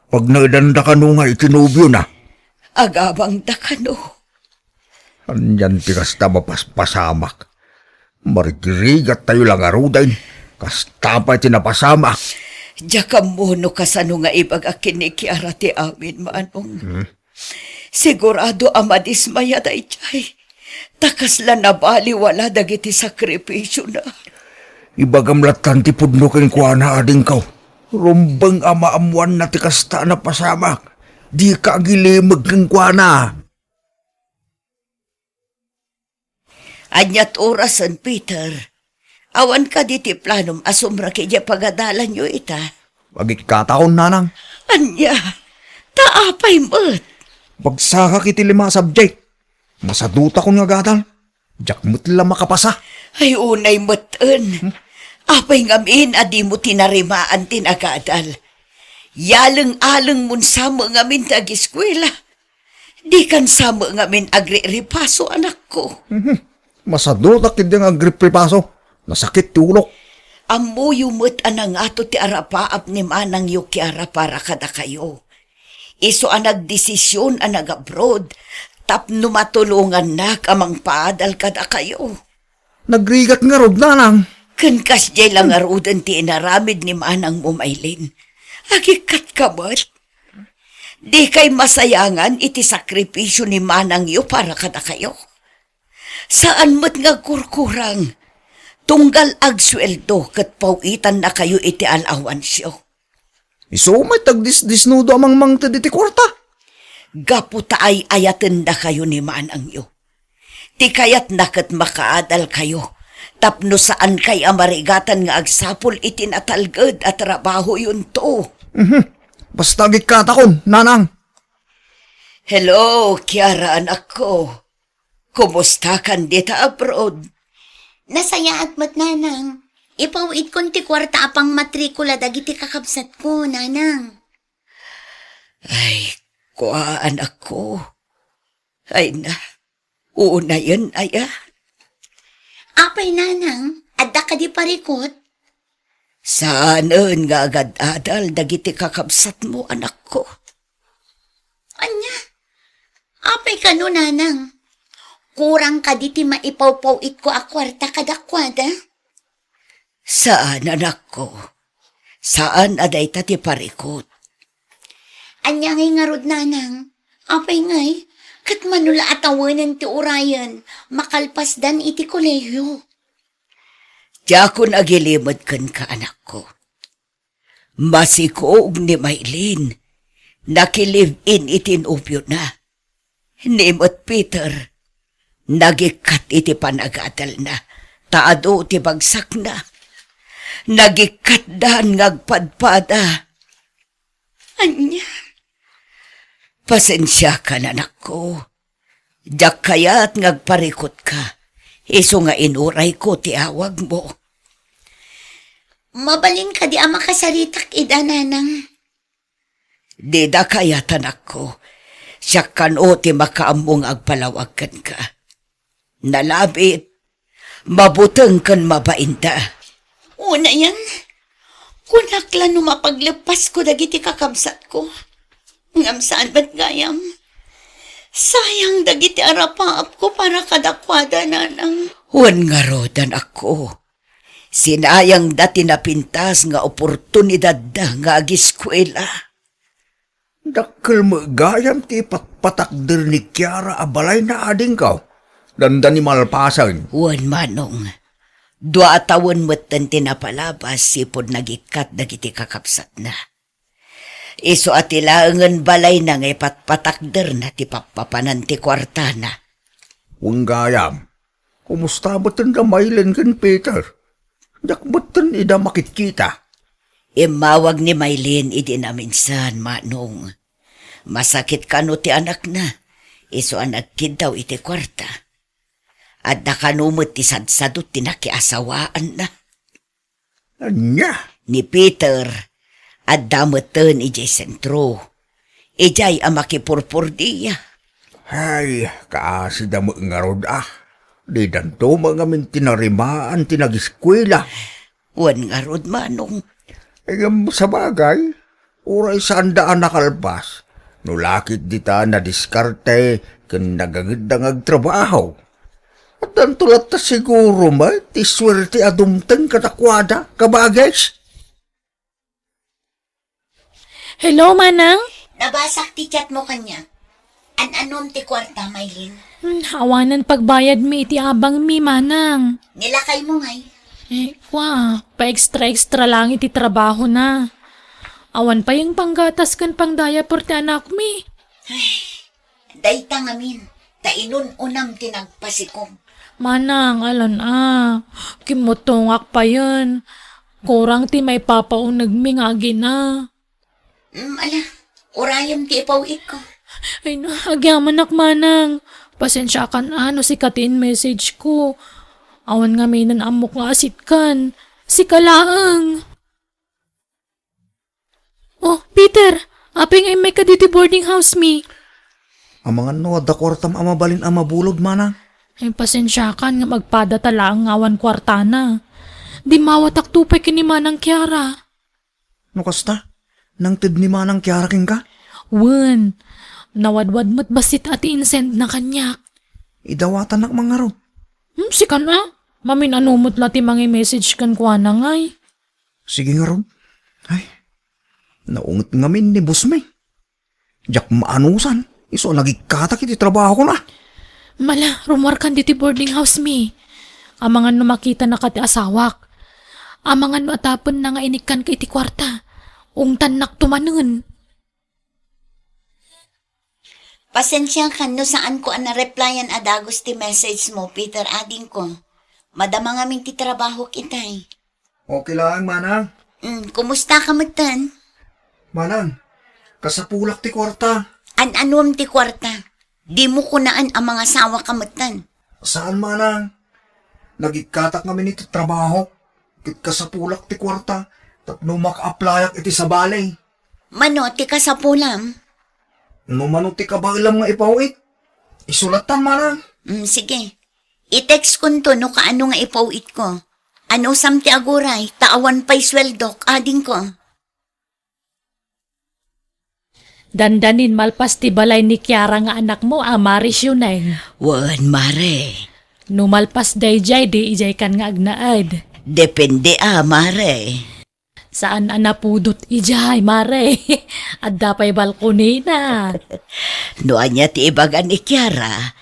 Pag naidanda ka nung nga itinubyo na, Agabang dakano. anyan ti kasta mapaspasamak. Marigirigat tayo lang arudain, kasta pa tinapasamak. Diya ka mono kasano nga ibag akinikiara ti amin, Manong. Sigurado amadismaya day chay. Takas la nabali wala dagiti sakripisyo na. Ibagamlatan ti pudno ken kuana ading kaw. Rumbang amaamuan na ti kasta na pasamak. Di ka gilimag ken kuana. Anyat orasan, Peter. Awan ka di ti planom asumra kaya pagadalan nyo ita. Pagikataon nanang. Anya, taapay mo't. Pagsaka kiti 5 subject. Masaduta ko nga gadal. Diyak mo't lang makapasa. Ay unay mo't-en. Apay ngamin adi mo tinarimaan tinagadal. Yaleng-aleng mun sama ngamin tag-eskwela. Di kan sama ngamin agri-ripaso anak ko. Masaduta kiti nga agripripaso. Nasakit ti ulok. Amo yumot anang ato ti arapaap ni Manang Yukiara para kada kayo. Iso ang nagdesisyon ang nag-abroad, tapno matulungan na kamang paadal kada kayo. Nagrigat nga rod nanang. Kankas jay lang arudan ti inaramid ni Manang Mumaylin. Agikat ka ba't? Di kay masayangan iti sakripisyo ni Manang yu para kada kayo. Saan mo't nga kurkurang? Tunggal agsweldo kat pawitan na kayo iti alawansyo. Iso may tagdisnudo amang mang taditi kwarta. Gaputa ay ayaten na kayo ni Manang yu. Ti kayat nakat makaadal kayo. Tapno saan kay amarigatan nga agsapol iti natalgad at trabaho yun to. Basta gikatakon, nanang. Hello, Kiara anak ko. Kumusta kan dita abroad? Nasaya at mat, nanang. Ipawid kon ti kwarta apang matrikula dagiti kakabsat ko, nanang. Ay, kuha anak ko. Ay na, una yan aya. Apay, nanang, adda ka di parikot. Saanan nga agad-adal dagiti kakabsat mo anak ko. Anya, apay ka no, nanang. Kurang ka di ti maipaw-pawit ko a kwarta kadakwada. Saan anak ko? Saan aday ti parikot? Anya ngay nga rod, nanang. Apay ngay, kat manula atawanan ti urayan, makalpasdan iti kolehiyo. Diya ko nagilimod kan ka anak ko. Masikoog ni Maylin, nakilive-in itinupyo na. Nimot Peter, nagikat iti panagadal na, taado ti bagsak na. Nagikat dan ngagpadpada. Anya, Pasensya ka na anak ko. Diyak kaya't ngagparikot ka. Iso nga inuray ko ti awag mo. mabalin ka di ama kasaritak ida, nanang. Di da kaya't anak ko. Siya kan o ti makaamong agpalawagan ka. Nalabit, mabuteng kan mabainda. Una yan, kunakla no mapaglepas ko dagiti kakabsat ko. Ngam saan ba't gayam? Sayang dagiti arapaap ko para kadakwada, nanang. Huwag nga rodan ako. Sinayang dati napintas nga oportunidad da nga agiskwela. Dakkel mo gayam ti patpatakder ni Kiara abalay na ading kaw. Danda ni malpasan. Huwag manong. 2 taon mo't tinapalabas sipod nagikat dagiti kakapsat na. Iso at ilangan balay na ngay patpatakder na ti papapanan ti kwarta na. Kung gayam, Kumusta ba tanda Maylin kan Peter? Jak batan ida makikita. Imawag ni Maylin idi na minsan, manong. Masakit ka no ti anak na. Iso ang nagkid daw iti kwarta. At nakanumot ti sadsadot ti nakiasawaan na. Anya? Ni Peter, at damutan ijay sentro. Ijay ang makipurpur diya. Ay, kaasi da mo nga rod Di danto mga min tinarimaan tinagiskwela. Wan nga rod, manong. Egam sa bagay, uray saan daan nakalbas. Nulakit dita na diskarte kan nagagandang agtrabaho. At ang tulat ta siguro ti swerte adumtang katakwada, kabagay. Hello, Manang? Nabasak ti chat mo kanya. An-anom ti kwarta, Maylin. Hawanan pagbayad mi iti abang mi, Manang. Nilakay mo ngay. Pa-extra lang iti trabaho na. Awan pa yung panggatas kan pang-diaper ti anak mi. Dayta ngamin. Tainon unam tinagpasikong. Manang, alan kimutungak pa yun. Kurang ti may papaunag mi nga gina. Ala, urayam ti ipawit ko. Ay na, agyaman ak, Manang. Pasensya kan si katin message ko. Awan nga may nanamok nga asit kan. Si kalaang. Oh, Peter, aping ay may kaditi boarding house mi. Ang mga no, da kwartam amabalin amabulod, manang. Ay pasensya kan nga magpada tala ang awan kwartana. Di mawatak tupay kini Manang Kiara. No kasta? Nang tid ni manang Kiara king ka? Wen, nawadwad mo't basit ati insend na kanyak. Idawatan nak mga ro. Si kan mamin anumot lati mga message kan kwa na ngay. Sige nga ro. Ay, naungot ngamin ni Busme. Jak maanusan. Iso nagikatak iti trabaho ko na. Mala, rumor kan diti boarding house mi. Amangan no makita na kati asawak. Amangan no atapon na nga inikan ka iti kwarta. Ungtan nak tumanon. Pasensya ka no saan ko ang na-replyan adagos ti message mo, Peter, ading ko. Madama nga min ti trabaho kitay. Okay lang, manang. Kumusta ka matan? Manang, kasapulak ti kwarta. An-anom ti kwarta. Di mo kunaan ang mga sawa ka matan. Saan, manang? Nagikatak kami nito trabaho. Kit kasapulak ti kwarta. Tapno maka-applyak iti sa balay. Mano, ti kasapulam? No manong ti kabailam nga ipawit. Isulatan, manang. Sige. I-text ko to no kaano nga ipawit ko. Ano sam ti aguray, taawan pa'y sweldok, ading ko. Dandanin malpas ti balay ni Kiara nga anak mo, Maris yun ay. Wan, mare. Numalpas dayjay di ijay kan nga agnaad. Depende mare. Saan anapudot ijay, mare? At dapay balkoni na. Noan niya ti ibagan ni Kiara,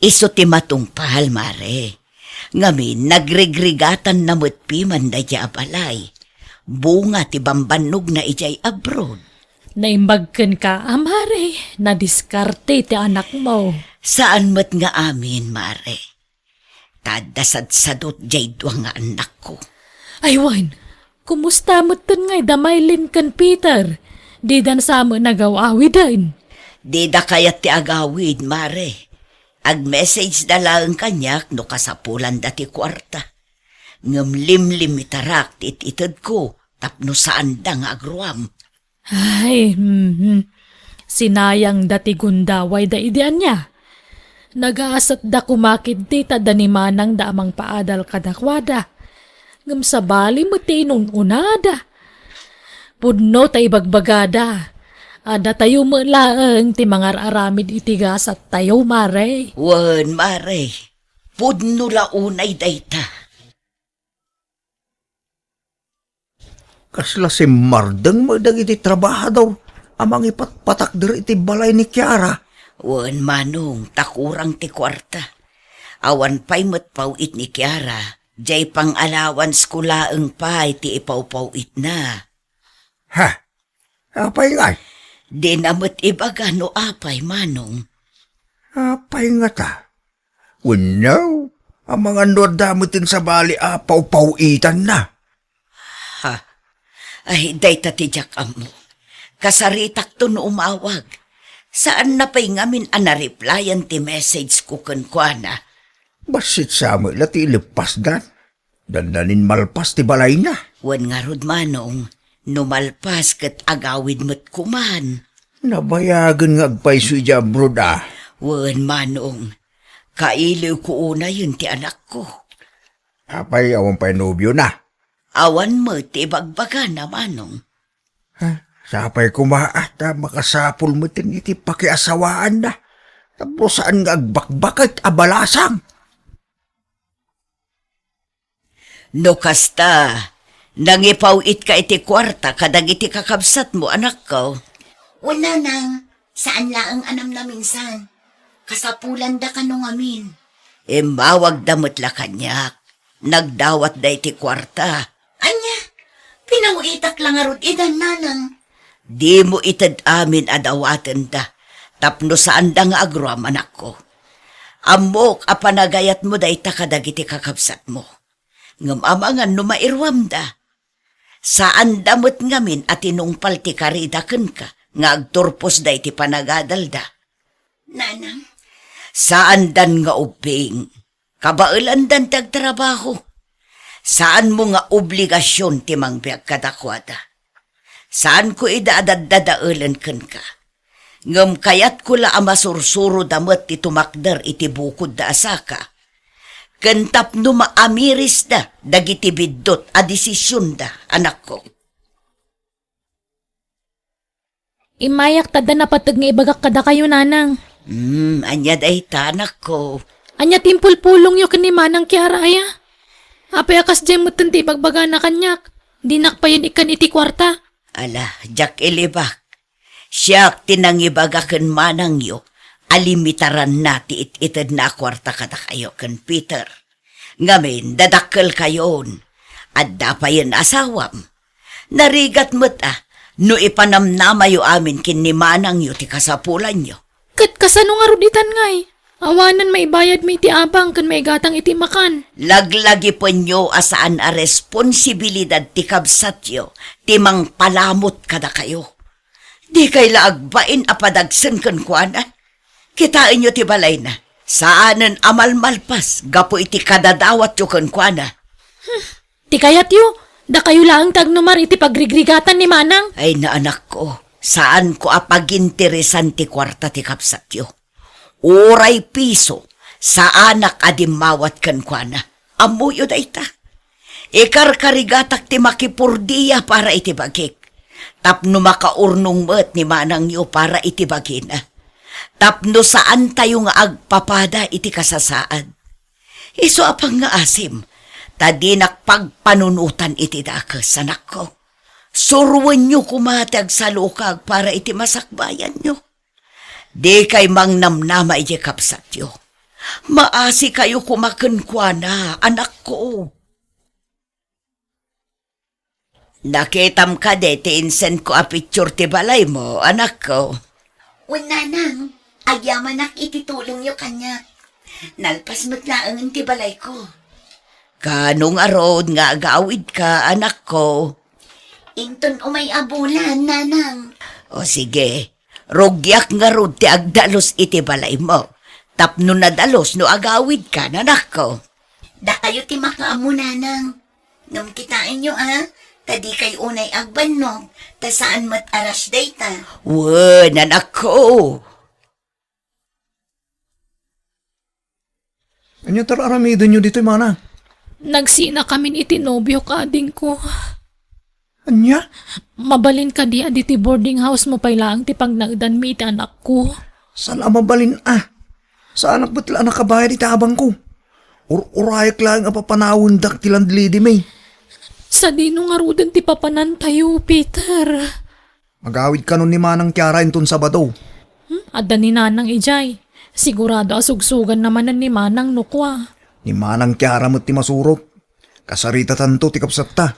iso ti matungpal, mare. Ngamin, nagregrigatan na mutpi man da di abalay. Bunga ti bambanog na ijay abroad. Naimbagkan ka, mare. Nadiskarte ti anak mo. Saan mat nga amin, mare? Tadasad-sadot jay dua nga anak ko. Aywan, kumusta mo tan ngay damaylin kan Peter? Di dan sa mo nagawawi din. Di da kayat ti agawid, mare. Ag-message na lang kanyak no kasapulan dati kwarta. Ngamlimlim itarak ti ititid ko tapno saan da nga agruam. Ay, sinayang dati gundaway da idean niya. Nagaasat da kumakid ti tadanimanang da amang paadal kadakwada. Ngam sa bali mo ti unada. Pudno tay bagbagada. Ada tayo mo laang ti mangar aramid itigas at tayo mare. Wan, mare. Pudno launay dayta. Kasla si Mardang magdag iti trabahador. Amang ipatpatakder iti balay ni Kiara. Wan, manong, takurang ti kwarta. Awan pa'y matpawit ni Kiara. Jay pang allowance ko laang pa'y ti ipawpawit na. Ha? Apay nga? Di namat ibaga no apay, manong. Apay nga ta. Wanaw, Ang mga nodamutin sa bali paw-pawitan na. Ha? Ay, day tatijak amo. Kasaritak to no umawag. Saan na pa'y ngamin replyan ti message ko kuana? Basit sa mo lati ilipas dan. Dandanin malpas ti balay na. Wan nga rod manong, numalpas kat agawid mo't kuman. Nabayagan nga agpaiso dyan, broda. Wan manong, kailiw ko una yun ti anak ko. Apay, awan pa'y nobyo na. Awan mo ti bagbaga na manong. Sapay kumaata, makasapol mo tin iti pakiasawaan na. Tapos saan nga agbakbakit abalasang? No kasta, nangipawit ka iti kwarta kadag iti kakabsat mo anak ko. Wala nang, saan laang anam na minsan. Kasapulan da ka nung amin. Mawag damot la kanyak. Nagdawat da iti kwarta. Anya, pinawitak lang arod idan nanang. Di mo itad amin adawatan da. Tapno saan da nga agruam anak ko. Amok apanagayat mo da ita kadag iti kakabsat mo. Ngam amangan no mairwam da. Saan damot ngamin at inungpal ti karidaken ka. Nga agturpos da iti panagadal da. Nanang, Saan dan nga ubing? Kabailan dan tagtrabaho. Saan mo nga obligasyon ti mangbiag kadakwada? Saan ko idadadadaulan ken ka? Ngem kayat ko la amasursuro damet ti tumakder iti bukod da asaka. Kentap no maamiris da dagiti biddot a desisyon da anak ko. Imayak tada na patag nga ibagak kada kayo nanang. Anya day tanak ko. Anya timpul-pulong yo kani manang kiara aya. Apay akas dyan mo tanti bagbaga na kanyak. Di nakpayan ikan iti kwarta. Ala, jak ilibak. Siyak tinangibagaken manang yo. Alimitaran na ti ititid na kwarta kada kayo ken Peter. Ngamin, dadakkel kayon. At dapayan asawam. Narigat mo't no ipanamnamayo amin kin ni manang yo ti kasapulan yo. Kat kasano nga ruditan ngay. Awanan maibayad may iti abang kan may gatang iti makan. Laglagi po nyo asaan a responsibilidad ti kabsat yo, ti mang palamot kada kayo. Di kay laagbain apadagsen kan kuana. Kitain nyo ti balay na. Saanen amalmalpas, gapo iti kadadawat yo kan kuana. Ti kayat yo, da kayo laang tagnumar iti pagrigrigatan ni manang. Ay na anak ko, saan ko apaginteresan ti kwarta ti kabsat yo. Uray piso, sa anak adimawat kan kuana. Amuyo da ita. Ikarkarigatak ti makipurdiya para iti bagik. Tapno makaurnong met ni manang yo para iti bagina. Tapno saan tayo nga agpapada iti kasasaan. Iso apang nga asim, tadinak pagpanunutan iti dakas anak ko. Surwan nyo kumatag sa lukag para iti masakbayan nyo. Di kay mang namnama iti kapsat yo. Maasi kayo kumakenkwana, anak ko. Nakitam ka de, ti-insend ko a picture ti balay mo, anak ko. wala nang, agyaman nak ititulong yo kanya. Nalpas mo't laang ti balay ko. Kanong arod nga agawid ka, anak ko. Inton umay abulan, nanang. O sige, rogyak nga rod ti agdalos iti balay mo. Tapno na dalos no agawid ka, anak ko. Da kayo ti makaamu, nanang. Nung kitain nyo, tadi kay unay agbanog, ta saan mat aras dayta. Wen, anak ko. Anyo tararamidan nyo dito, mana? Nagsina kami iti nobyo kading ko. Anya? Mabalin ka di aditi boarding house mo pay lang ti pagnagdan mi iti anak ko. Saan mabalin Sa anak ba't lang nakabayad itabang ko? Urayak lang ang papanawundak tilandlidi may. Sa dino nga rudan ti papanan tayo, Peter. Magawid ka nun ni Manang Kiara inton Sabado. Adda ni nanang ijay. Sigurado asugsugan naman ni manang nukwa. Ni Manang Kiara mo't ti masurot. Kasarita tanto ti kapsatta.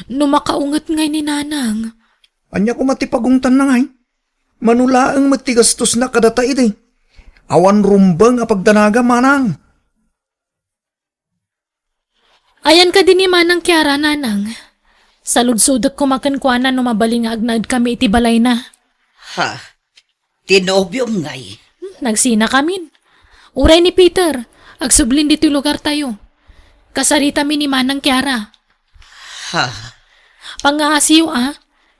Numakaungat ngay ni nanang. Anya ko matipagungtan na ngay. Manulaang matigastos na kadata iti. Awan rumbang apagdanaga manang. Ayan ka din ni Manang Kiara, nanang. Salud-sudak kumakan-kuanan no mabaling nga agnaad kami iti balay na. Ha? Tinobyom ngay. Nagsina kamin. Uray ni Peter, agsublin dito lugar tayo. Kasarita mi ni Manang Kiara. Ha? Pangaasiyo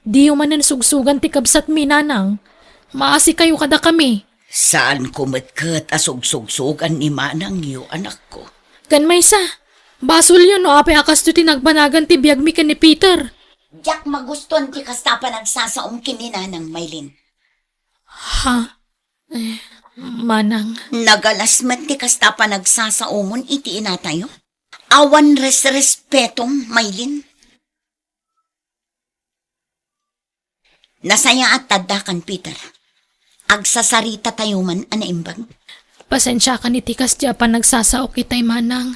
di man sugsugan ti kabsat mi, nanang. Maasi kayo kada kami. Saan kumitkat asug-sugsugan ni Manang yu anak ko? Kan may sa. Basol yun no apay akas to tinagbanagan ti biyag mi kan ni Peter. Jak magustuhan ti kasta pa nagsasaom kininanang Maylin. Ha? Manang. Nagalas man ti kasta pa nagsasaomon iti inatayo. Awan respetong Maylin. Nasaya at tadakan Peter. Agsasarita tayo man anaimbag. Pasensya ka ni tikas di pa nagsasaok kitay, manang.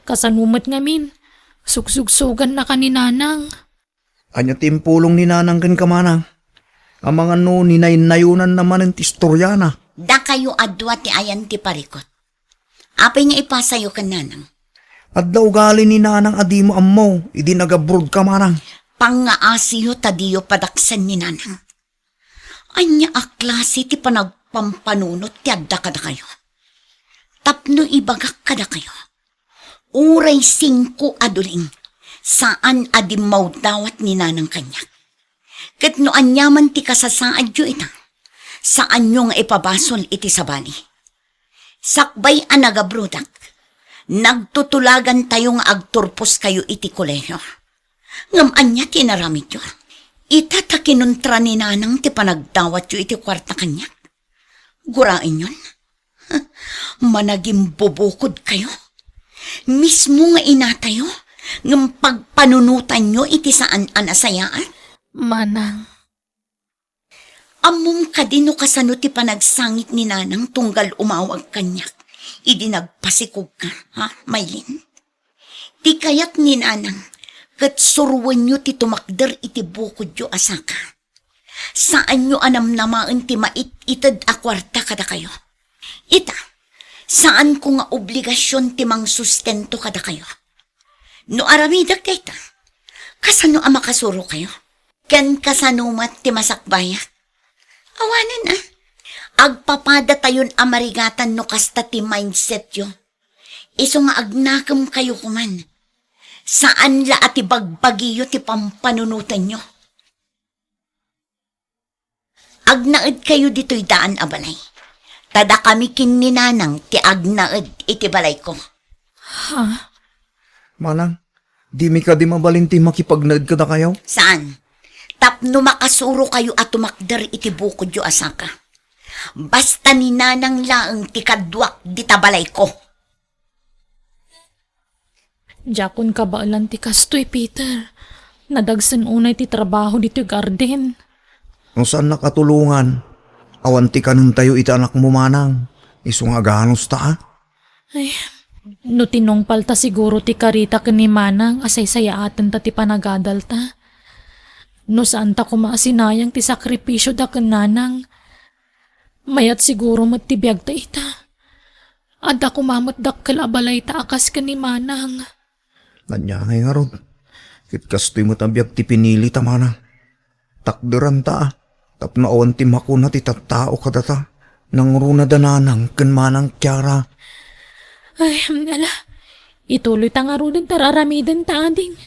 Kasanumat ngamin. Sugsugsugan na ka ni nanang. Anya timpulong ni nanang kan kamanang. Ang mga no ninay-nayunan naman ang tistorya na. Da kayo adwa ti ayan ti parikot. Apay nga ipasayo ka nanang. At daw gali ni nanang adi mo ammo, idi nagabrod ka manang. Pangaasiyo tadiyo padaksan ni nanang. Anya aklase ti panagpampanunot ti adda kada kayo. Tapno ibagak kada kayo. Uray 5 aduling. Saan adimaw dawat ni nanang kanyak. Ket no anyaman ti kasasaad yo itang. Saan nyo nga ipabasol iti sabali. Sakbay anagabrudak. Nagtutulagan tayo nga agturpos kayo iti koleyo. Ngam anya tinaramid yo. Itata kinuntra ni nanang ti panagdawat yo iti kwarta kanyak. Gurain yun. Managing bubukod kayo. Mismo nga inatayo. Ngam pagpanunutan nyo iti saan anasayaan. Manang. Among kadino kasano ti panagsangit ni nanang tunggal umawag kanyak. Idi nagpasikog ka, ha, Maylin? Ti kayat ni nanang, kat surwan nyo ti tumakder iti bukod yo asaka. Saan nyo anamnamaan ti mait-itad akwarta kada kayo? Ita, saan ko nga obligasyon ti mang sustento kada kayo? No aramidag kita, kasano ang makasuro kayo? Ken kasanumat ti masakbaya? Awanan agpapada tayon amarigatan no kasta ti mindset yo. Iso nga agnakam kayo kuman. Saan la ati bagbagiyo ti pampanunutan nyo? Agnaed kayo dito'y daan abalay. Tada kami kininanang ti agnaed iti balay ko. Ha? Manang, di mi ka di mabalinti makipagnaid ka na kayo? Saan? Tapno makasuro kayo at tumakder iti bukod yo asaka. Basta ni nanang laeng ti kadwak di tabalay ko. Jakon ka ba alam ti kastoy, Peter? Nadagsan unay ti trabaho dito garden. Kung saan nakatulungan, awanti ka nun tayo iti anak mo manang. Isong aganos ta Ay, no tinong palta siguro ti karita ka ni manang asay sayaaten ta ti panagadal ta. No saan ta kumaasinayang ti sakripisyo da kan nanang. Mayat siguro matibiyag ta ita. Ada kumamot dakkel abalay ta akas ka ni manang. Nanyangay nga rod. Kitkastoy mo tabiyag ti pinili ta manang. Takderan ta tapno awan ti makuna ti tattao kada ta. Nang runa dananang ken manang Kiara. Ay, ala. Ituloy ta nga ro din tararamidan ta ading.